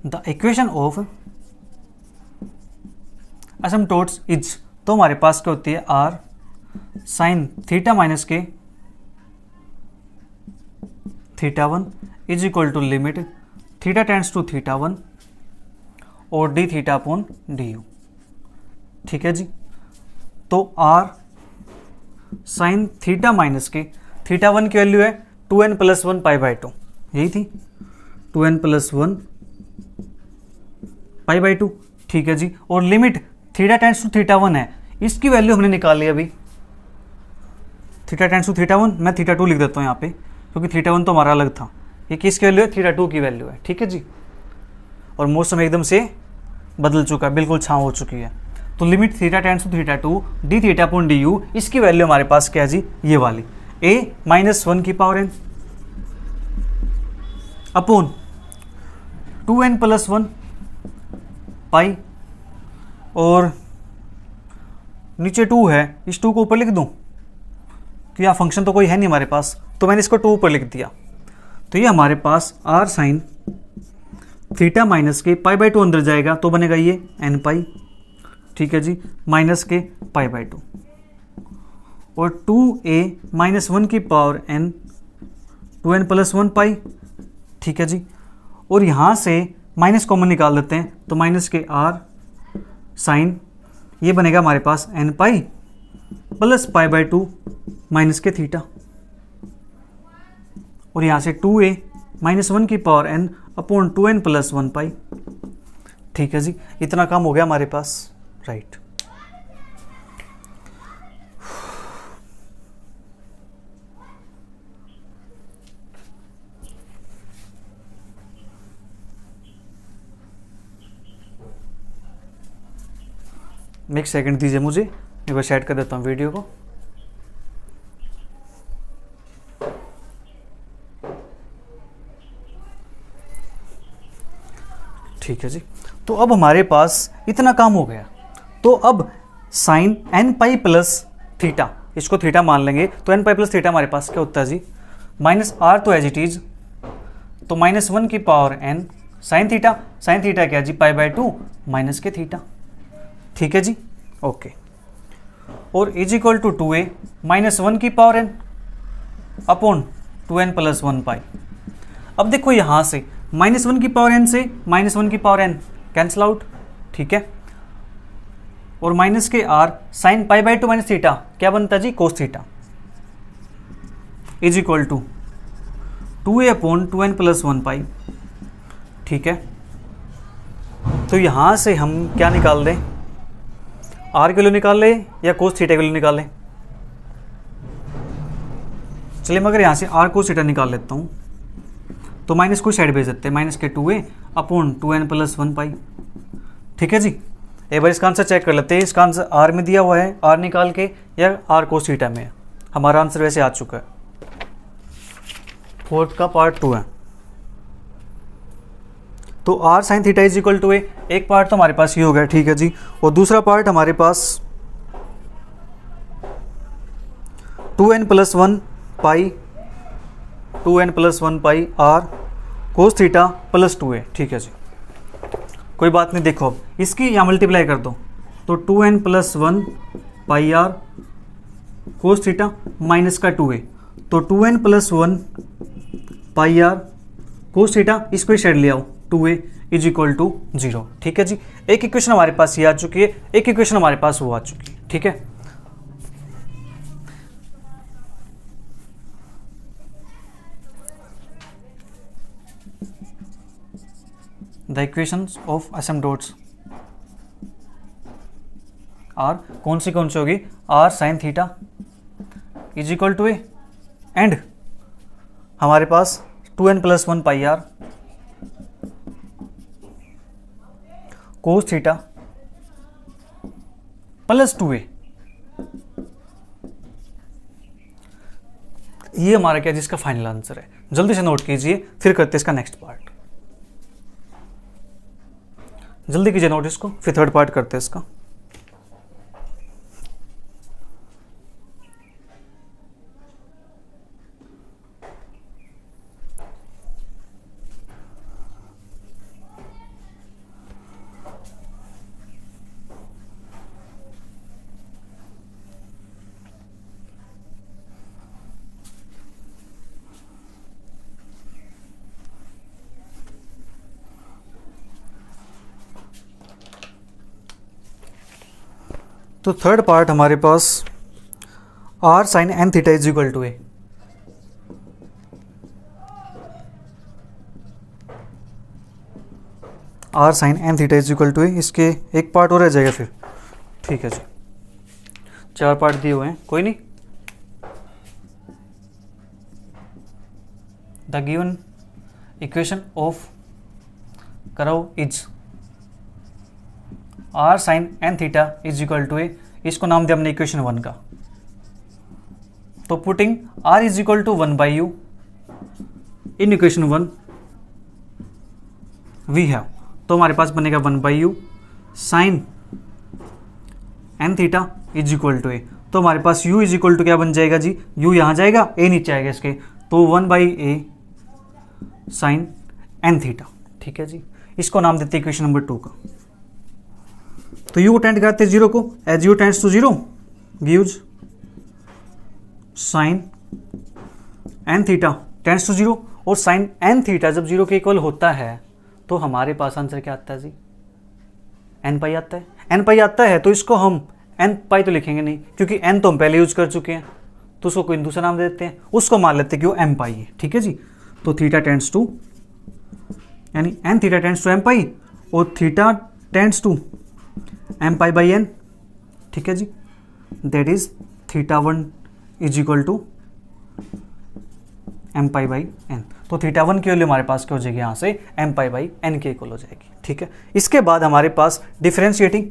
The equation of asymptotes is, तो हमारे पास क्या होती है r sin θ - k θ1 is equal to limit theta tends to θ1 और d θ/du, ठीक है जी। तो r sin θ - k, θ1 की वैल्यू है 2n+1 π/2, यही थी 2n+1 π/2, ठीक है जी। और लिमिट थीटा टेंड्स टू θ1 है, इसकी वैल्यू हमने निकाल ली अभी, थीटा टेंड्स टू θ1, मैं θ2 लिख देता हूँ यहाँ पे, क्योंकि θ1 तो हमारा अलग था। ये किसकी वैल्यू है θ2 की वैल्यू है, ठीक है जी। और मौसम एकदम से बदल चुका है, बिल्कुल छाँव हो चुकी है। तो limit theta tends to θ2 d θ/du, इसकी वैल्यू हमारे पास क्या है जी, ये वाली a -1 की पावर n अपॉन 2n+1 पाई, और नीचे 2 है, इस 2 को ऊपर लिख दूं, कि यहाँ फंक्शन तो कोई है नहीं हमारे पास, तो मैंने इसको 2 ऊपर लिख दिया। तो ये हमारे पास r sin θ - k π/2 अंदर जाएगा तो बनेगा ये n π, ठीक है जी, -k π/2, और 2a -1 की पावर n 2n+1 पाई, ठीक है जी। और यहाँ से माइनस कॉमन निकाल देते हैं, तो -k r sin, ये बनेगा हमारे पास n π प्लस π/2 -k θ, और यहाँ से 2a -1 की power n upon 2n+1 pi, ठीक है जी। इतना काम हो गया हमारे पास, राइट। एक सेकंड दीजिए मुझे, एक बार सेट कर देता हूँ वीडियो को। ठीक है जी। तो अब हमारे पास इतना काम हो गया। तो अब sine n pi plus theta, इसको थीटा मान लेंगे, तो n पाई प्लस थीटा हमारे पास क्या होता है जी, -r तो एज इट इज, तो -1 की पावर n साइन थीटा क्या जी, π/2 -k थीटा, ठीक है जी, ओके। और इज इक्वल टू 2a -1 की पावर n अपॉन 2n+1 पाई। अब देखो यहाँ से -1 की पावर n से -1 की पावर n कैंसिल आउट, ठीक है। और -k r साइन π/2 - थीटा क्या बनता है जी, cos theta, is equal to 2a upon 2n+1 pi, ठीक है। तो यहाँ से हम क्या निकाल दें, r की वैल्यू निकाल लें या कोस थीटा की वैल्यू निकाल लें। चलिए मगर यहाँ से r कोस थीटा निकाल लेता हूँ, तो माइनस को साइड भेज देते हैं, माइनस के 2a अपॉन 2n प्लस 1 पाई। ठीक है जी, एक बार इसका आंसर चेक कर लेते हैं। इसका आंसर आर में दिया हुआ है, आर निकाल के, या आर कोस थीटा में है। हमारा आंसर वैसे आ चुका है, फोर्थ का पार्ट 2 है। तो r sine theta is equal to a, एक पार्ट तो हमारे पास ये हो गया, ठीक है जी। और दूसरा पार्ट हमारे पास 2n plus 1 pi, 2n plus 1 pi r cos theta plus 2a। ठीक है जी, कोई बात नहीं। देखो अब इसकी यहाँ मल्टीप्लाई कर दो, तो 2n plus 1 pi r cos theta minus का 2a, तो 2n plus 1 pi r cos theta, इसको ही साइड ले आओ, 2a इज इक्वल टू 0। ठीक है जी, एक इक्वेशन हमारे पास ये आ चुकी है, एक इक्वेशन हमारे पास वो आ चुकी है। ठीक है, the equations of asymptotes are कौन सी होगी, r sine theta is equal to a, and हमारे पास 2n plus 1 pi r cos theta plus 2a। ये हमारा क्या जिसका फाइनल आंसर है। जल्दी से नोट कीजिए, फिर करते हैं इसका नेक्स्ट पार्ट। जल्दी कीजिए नोट इसको, फिर थर्ड पार्ट करते हैं इसका। तो थर्ड पार्ट हमारे पास r sine n theta is equal to a. R sine n theta is equal to a, इसके एक पार्ट और रह जाएगा फिर। ठीक है जी, 4 पार्ट दिए हुए हैं, कोई नहीं। The given equation of curve is r sine n theta is equal to a, इसको नाम दिया हमने इक्वेशन 1 का। तो putting r is equal to 1 by u in equation 1 we have, तो हमारे पास बनेगा 1 by u sine n theta is equal to a. तो हमारे पास u इज इक्वल टू क्या बन जाएगा जी, u यहाँ जाएगा, a नीचे आएगा इसके, तो 1 by a sine n theta. ठीक है जी, इसको नाम देते हैं इक्वेशन नंबर 2 का। तो u को टेंड कराते हैं 0 को, as u tends to 0 gives sine n theta tends to 0, और साइन एन थीटा जब 0 के इक्वल होता है तो हमारे पास आंसर क्या आता है जी, एन पाई आता है। एन पाई आता है तो इसको हम एन पाई तो लिखेंगे नहीं, क्योंकि एन तो हम पहले यूज कर चुके हैं, तो उसको कोई दूसरा नाम दे देते हैं, उसको मान लेते हैं कि वो एम पाई है। ठीक है जी, तो थीटा टेंड्स टू, यानी n theta tends to m pi, और theta tends to m pi by n. ठीक है जी, that is theta 1 is equal to m pi by n. तो थीटा 1 की वैल्यू हमारे पास क्या हो जाएगी, यहाँ से एम पाई बाई एन के इक्वल हो जाएगी। ठीक है, इसके बाद हमारे पास differentiating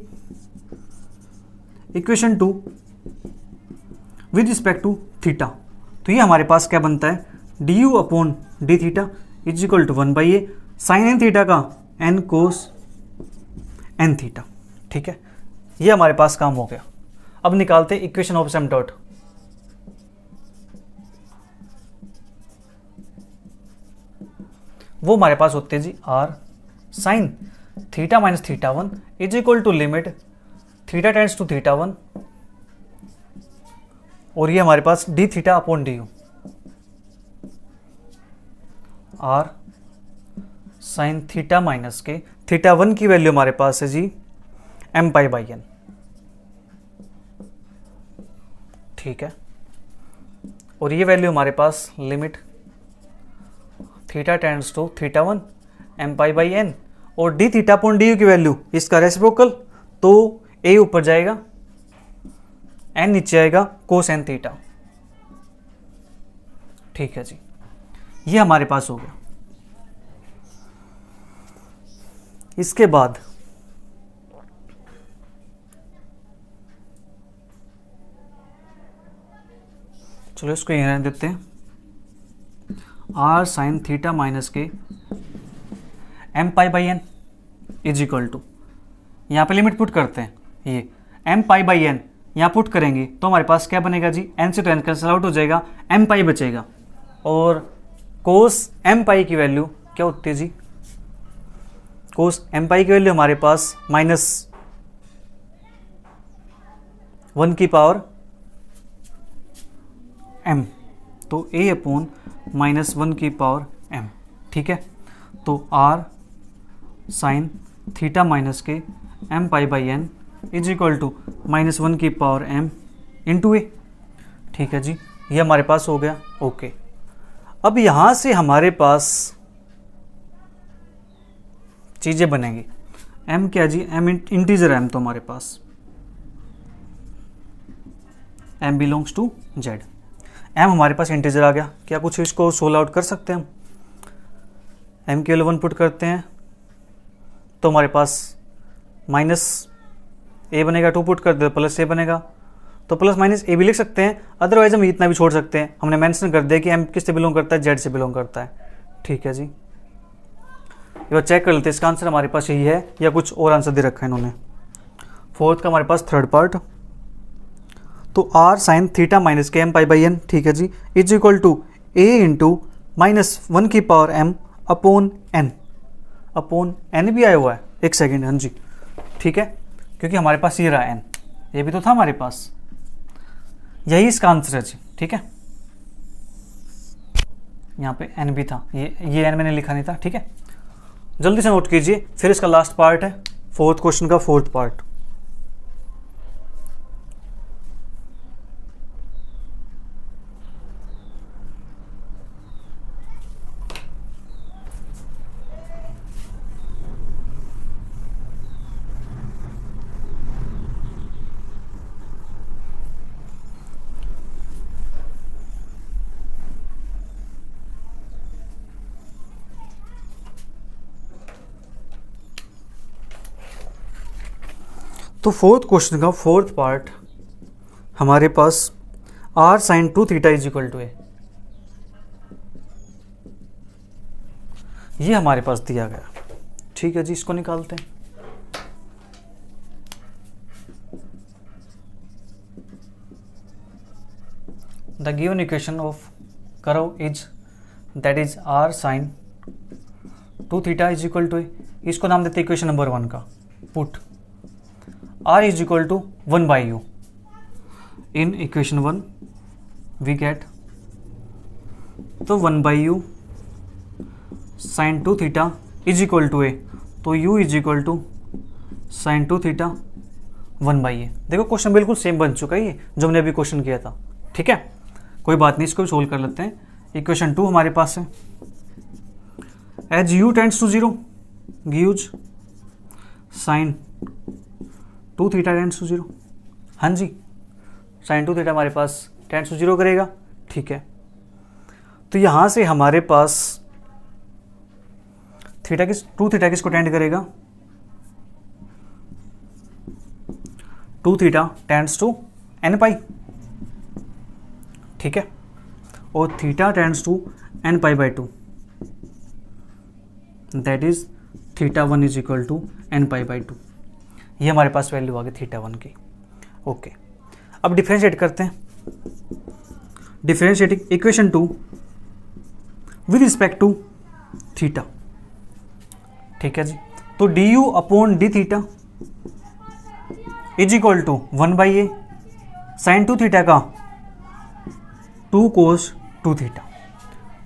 equation 2 with respect to theta, तो ये हमारे पास क्या बनता है, d u upon d theta is equal to 1 by a sine n theta का एन कोस एन थीटा। ठीक है, ये हमारे पास काम हो गया। अब निकालते हैं इक्वेशन ऑफ एसिम्प्टोट। वो हमारे पास होते हैं जी r sine theta minus theta 1 is equal to limit theta tends to theta 1, और ये हमारे पास d theta upon d u. R sine theta minus के थीटा 1 की वैल्यू हमारे पास है जी एम पाई बाई एन। ठीक है, और ये वैल्यू हमारे पास limit theta tends to theta 1 m pi by n, और d theta upon d u की वैल्यू इसका रेसिप्रोकल, तो ए ऊपर जाएगा, एन नीचे आएगा, कोस एन थीटा। ठीक है जी, ये हमारे पास हो गया। इसके बाद चलो इसको यहीं रहने देते हैं, आर साइन थीटा माइनस के m pi by n is equal to, यहाँ पे लिमिट पुट करते हैं, ये एम पाई बाई एन यहाँ पुट करेंगे तो हमारे पास क्या बनेगा जी, एन से तो एन कैंसिल आउट हो जाएगा, एम पाई बचेगा। और कोस एम पाई की वैल्यू क्या होती है जी, कोस एम पाई की वैल्यू हमारे पास -1 की पावर m, तो a अपॉन -1 की पावर m, ठीक है। तो r साइन थीटा माइनस के m pi by n is equal to -1 की पावर m इंटू ए, ठीक है जी, ये हमारे पास हो गया। ओके, अब यहाँ से हमारे पास चीज़ें बनेंगी, m क्या जी, m इंटीजर m, तो हमारे पास m belongs to z, m हमारे पास इंटीजर आ गया, क्या कुछ इसको सोल्व आउट कर सकते हैं हम, m के 1 पुट करते हैं तो हमारे पास -a बनेगा, 2 पुट कर दे तो +a बनेगा, तो +- a भी लिख सकते हैं, अदरवाइज हम इतना भी छोड़ सकते हैं, हमने मेंशन कर दिया कि m किससे बिलोंग करता है, z से बिलोंग करता है, ठीक है जी। एक बार चेक कर लेते हैं इसका आंसर हमारे पास यही है या कुछ और आंसर दे रखा है इन्होंने। फोर्थ का हमारे पास थर्ड पार्ट, तो r साइन थीटा माइनस के एम पाई बाई एन, ठीक है जी, is equal to a into -1 की पावर m अपॉन n भी आया हुआ है, एक सेकेंड, हाँ जी, ठीक है, क्योंकि हमारे पास ये रहा n, ये भी तो था हमारे पास, यही इसका आंसर है जी, ठीक है। यहाँ पे n भी था, ये n मैंने लिखा नहीं था, ठीक है, जल्दी से नोट कीजिए। फिर इसका लास्ट पार्ट है, फोर्थ क्वेश्चन का फोर्थ पार्ट। तो फोर्थ क्वेश्चन का फोर्थ पार्ट हमारे पास r sine 2 theta is equal to a, ये हमारे पास दिया गया, ठीक है जी, इसको निकालते हैं। The given equation of curve is that is r sine 2 theta is equal to a, इसको नाम देते हैं इक्वेशन नंबर 1 का, put r is equal to 1 by u. In equation 1 we get तो 1 by u sin 2 theta is equal to a, तो u is equal to sin 2 theta 1 by a। देखो question बिल्कुल same बन चुका है ये जो हमने अभी क्वेश्चन किया था, ठीक है, कोई बात नहीं, इसको भी सोल्व कर लेते हैं। इक्वेशन 2 हमारे पास है, as u tends to 0 gives sin 2 theta tends to 0, हाँ जी, sin 2 थीटा हमारे पास टेंड्स टू 0 करेगा, ठीक है। तो यहाँ से हमारे पास टू थीटा किसको टेंड करेगा, 2 theta tends to n pi, ठीक है, और theta tends to n pi by 2, that is theta 1 is equal to n pi by 2, ये हमारे पास वैल्यू आ गई थीटा 1 की। ओके, अब डिफरेंशिएट करते हैं, differentiating equation 2 with respect to theta, ठीक है जी। तो d u upon d theta is equal to 1 by a sine 2 theta का 2 कोस 2 थीटा,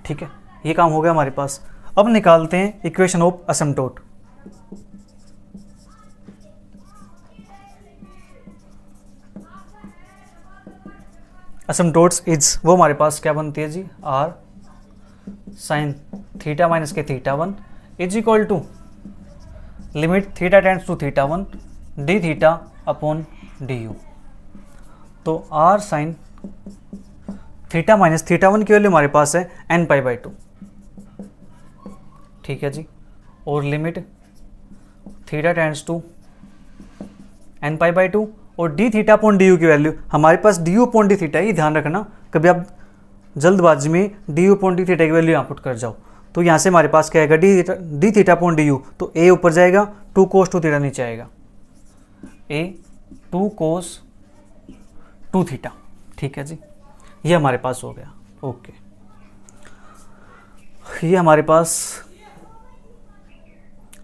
ठीक है, ये काम हो गया हमारे पास। अब निकालते हैं equation of asymptote. Asymptotes is वो हमारे पास क्या बनती है जी, r साइन थीटा माइनस के theta 1 is equal to limit theta tends to theta 1 d theta upon d u. तो r sine theta minus theta 1 की वैल्यू हमारे पास है n पाई बाई 2, ठीक है जी, और limit theta tends to n pi by 2 और d theta upon d u की वैल्यू हमारे पास d u upon d theta है, ये ध्यान रखना कभी आप जल्दबाजी में d u upon d theta की वैल्यू यहाँ पुट कर जाओ। तो यहाँ से हमारे पास क्या आएगा d theta upon d u, तो ए ऊपर जाएगा, 2 कोस 2 थीटा नीचे आएगा, ए 2 कोस 2 थीटा। ठीक है जी, ये हमारे पास हो गया। ओके, ये हमारे पास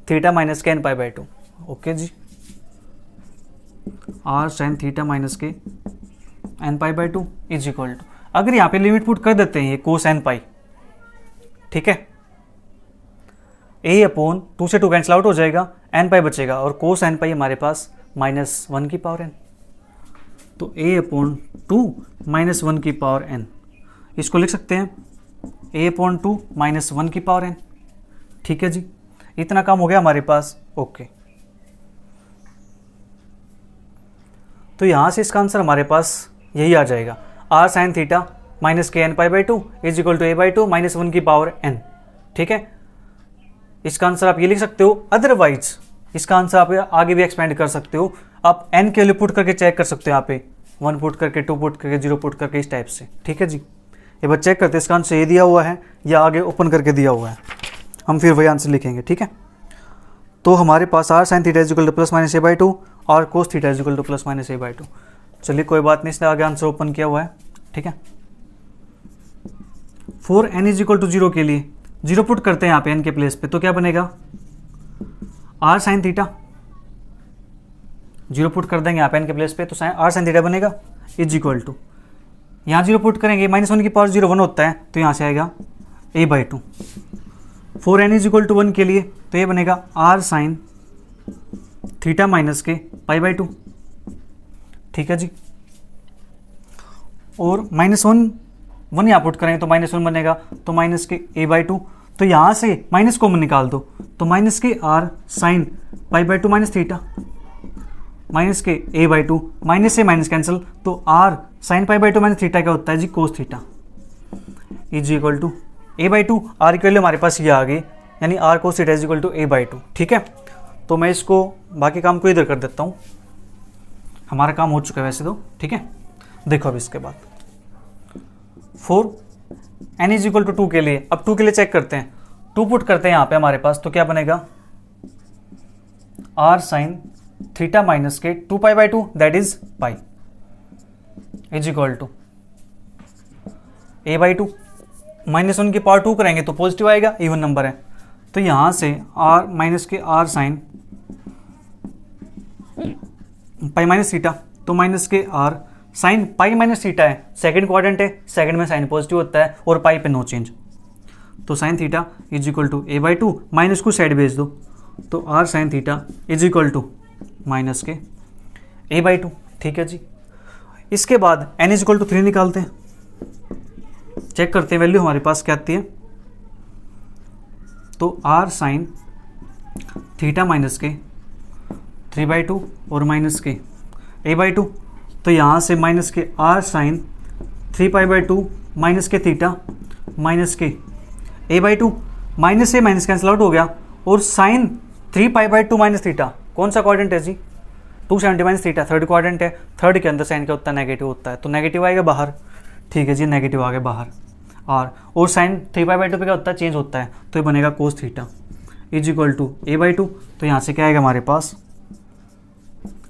थीटा माइनस के एन पाई बाई 2। ओके जी, आर साइन थीटा माइनस के n pi by 2 is equal to, अगर यहाँ पे लिमिट पुट कर देते हैं ये कोस एन पाई, ठीक है, ए अपॉन 2 से 2 कैंसिल आउट हो जाएगा, एन पाई बचेगा और कोस एन पाई हमारे पास -1 की पावर एन, तो ए अपॉन 2 -1 की पावर एन, इसको लिख सकते हैं ए अपॉन 2 -1 की पावर एन। ठीक है जी, इतना काम हो गया हमारे पास। ओके, तो यहाँ से इसका आंसर हमारे पास यही आ जाएगा, आर साइन थीटा माइनस के n pi by 2 is equal to a by 2 -1 की पावर एन। ठीक है, इसका आंसर आप ये लिख सकते हो। अदरवाइज इसका आंसर आप आगे भी एक्सपेंड कर सकते हो, आप एन के लिए पुट करके चेक कर सकते हो, यहाँ पे 1 पुट करके, 2 पुट करके, 0 पुट करके, इस टाइप से। ठीक है जी, ये बस चेक करते हैं इसका आंसर ये दिया हुआ है या आगे ओपन करके दिया हुआ है, हम फिर वही आंसर लिखेंगे। ठीक है, तो हमारे पास r sine theta is equal to plus minus a by 2 और cos theta is equal to plus minus a by 2। चलिए कोई बात नहीं, इसने आगे आंसर ओपन किया हुआ है। ठीक है, for n is equal to 0 के लिए 0 पुट करते हैं यहाँ पे एन के प्लेस पे, तो क्या बनेगा, आर साइन थीटा, 0 पुट कर देंगे यहाँ पे एन के प्लेस पे, तो आर साइन थीटा बनेगा इज इक्वल टू, यहाँ 0 पुट करेंगे, -1 की पावर 0 1 होता है, तो यहाँ से आएगा a by 2। For n is equal to 1 के लिए तो ये बनेगा आर साइन थीटा माइनस के पाई बाई 2। ठीक है जी, और -1 यहाँ पुट करेंगे तो -1 बनेगा, तो माइनस के ए बाई 2, तो यहाँ से माइनस कॉमन निकाल दो, तो माइनस के r sine pi by 2 minus theta, minus के ए बाई 2, माइनस से माइनस कैंसिल, तो r sine pi by 2 minus theta क्या होता है जी, cos theta is equal to a by 2। R की वैल्यू हमारे पास ये आ गई, यानी r cos theta is equal to a by 2। ठीक है, तो मैं इसको बाकी काम को इधर कर देता हूँ, हमारा काम हो चुका है वैसे तो। ठीक है, देखो अब इसके बाद for n is equal to 2 के लिए, अब 2 के लिए चेक करते हैं, 2 पुट करते हैं यहाँ पे हमारे पास, तो क्या बनेगा, आर साइन थीटा माइनस के 2 pi by 2 that is pi is equal to a by 2, -1 की पावर 2 करेंगे तो पॉजिटिव आएगा, इवन नंबर है, तो यहाँ से आर माइनस के r sine pi minus theta, तो माइनस के r sine pi minus theta है, सेकंड क्वाड्रेंट है, सेकंड में साइन पॉजिटिव होता है और पाई पे नो चेंज, तो sine theta is equal to a by 2, minus को साइड भेज दो, तो r sine theta is equal to minus के ए बाई 2। ठीक है जी, इसके बाद एन इज इक्वल टू 3 निकालते हैं, चेक करते हैं वैल्यू हमारे पास क्या आती है, तो आर साइन थीटा माइनस के 3 बाई 2 और माइनस के ए बाई 2, तो यहाँ से माइनस के r sine 3 pi by 2 minus के थीटा माइनस के ए बाई 2, माइनस से माइनस कैंसिल आउट हो गया, और sine 3 pi by 2 minus theta कौन सा क्वाड्रेंट है जी, 270 माइनस थीटा थर्ड क्वाड्रेंट है, थर्ड के अंदर साइन क्या होता है, नेगेटिव होता है, तो नेगेटिव आएगा बाहर। ठीक है जी, नेगेटिव आ गया बाहर, और साइन 3 पाई बाई 2 पे क्या होता है, चेंज होता है, तो ये बनेगा cos theta is equal to a by 2, तो यहाँ से क्या आएगा हमारे पास,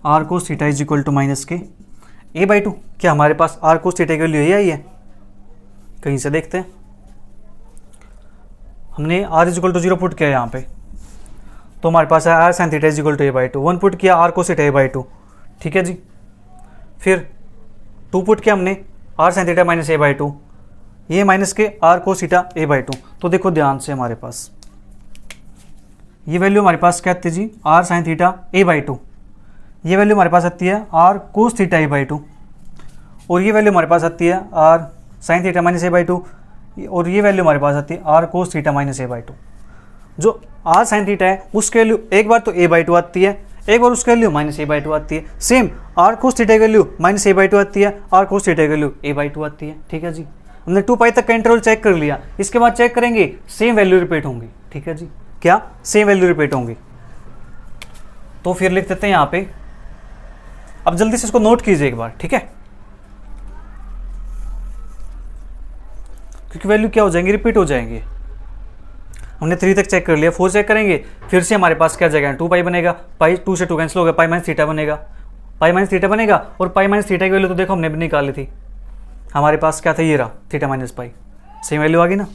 r cos theta is equal to minus के ए बाई 2। क्या हमारे पास आर कोस थीटा की वैल्यू यही आई है, कहीं से देखते हैं, हमने r is equal to 0 put किया यहाँ पे, तो हमारे पास है r sine theta is equal to a by 2, 1 put किया r cos theta a by 2। ठीक है जी, फिर 2 पुट किया हमने r sine theta minus a by 2, ये माइनस के r cos theta a by 2, तो देखो ध्यान से हमारे पास ये वैल्यू हमारे पास क्या आती है जी, r sine theta a by 2, ये वैल्यू हमारे पास आती है r cos theta a by 2, और ये वैल्यू हमारे पास आती है r sine theta minus a by 2, और ये वैल्यू हमारे पास आती है r cos theta minus a by 2। जो आर साइन थीटा है उसकी वैल्यू एक बार तो ए बाई 2 आती है, एक बार उसकी वैल्यू माइनस ए बाई 2 आती है, सेम आर कोस थीटा की वैल्यू माइनस ए बाई 2 आती है, आर कोस थीटा की वैल्यू ए बाई 2 आती है। ठीक है जी, हमने 2 पाई तक का इंटरवल चेक कर लिया, इसके बाद चेक करेंगे सेम वैल्यू रिपीट होंगी। ठीक है जी, क्या सेम वैल्यू रिपीट होंगी, तो फिर लिख देते हैं यहाँ पे। अब जल्दी से इसको नोट कीजिए एक बार, ठीक है, क्योंकि वैल्यू क्या हो जाएंगे, रिपीट हो जाएंगे। हमने 3 तक चेक कर लिया, 4 चेक करेंगे, फिर से हमारे पास क्या जाएगा, 2 पाई बनेगा, पाई 2 से 2 कैंसिल हो गया, पाई माइनस थीटा बनेगा, पाई माइनस थीटा बनेगा। और पाई माइनस थीटा की वैल्यू तो देखो हमने भी निकाली थी, हमारे पास क्या था, ये रहा theta minus pi, same value आ गई ना।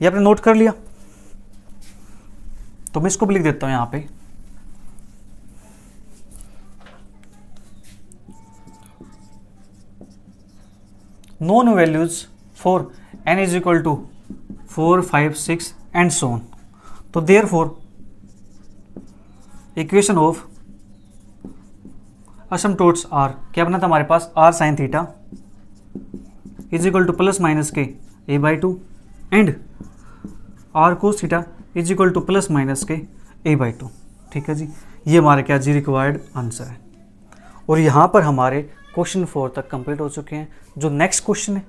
ये आपने नोट कर लिया, तो मैं इसको भी लिख देता हूं यहां पे। known values for n is equal to 4, 5, 6 and so on. तो therefore equation of asymptotes are क्या बना था हमारे पास, r sin theta is equal to plus minus k a by 2 and r cos theta is equal to plus minus k a by 2। ठीक है जी, ये हमारे क्या जी रिक्वायर्ड आंसर है। और यहाँ पर हमारे क्वेश्चन 4 तक कंप्लीट हो चुके हैं। जो नेक्स्ट क्वेश्चन है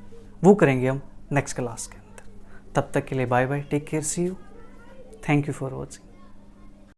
वो करेंगे हम नेक्स्ट क्लास के अंदर। तब तक के लिए bye bye, take care, see you, thank you for watching.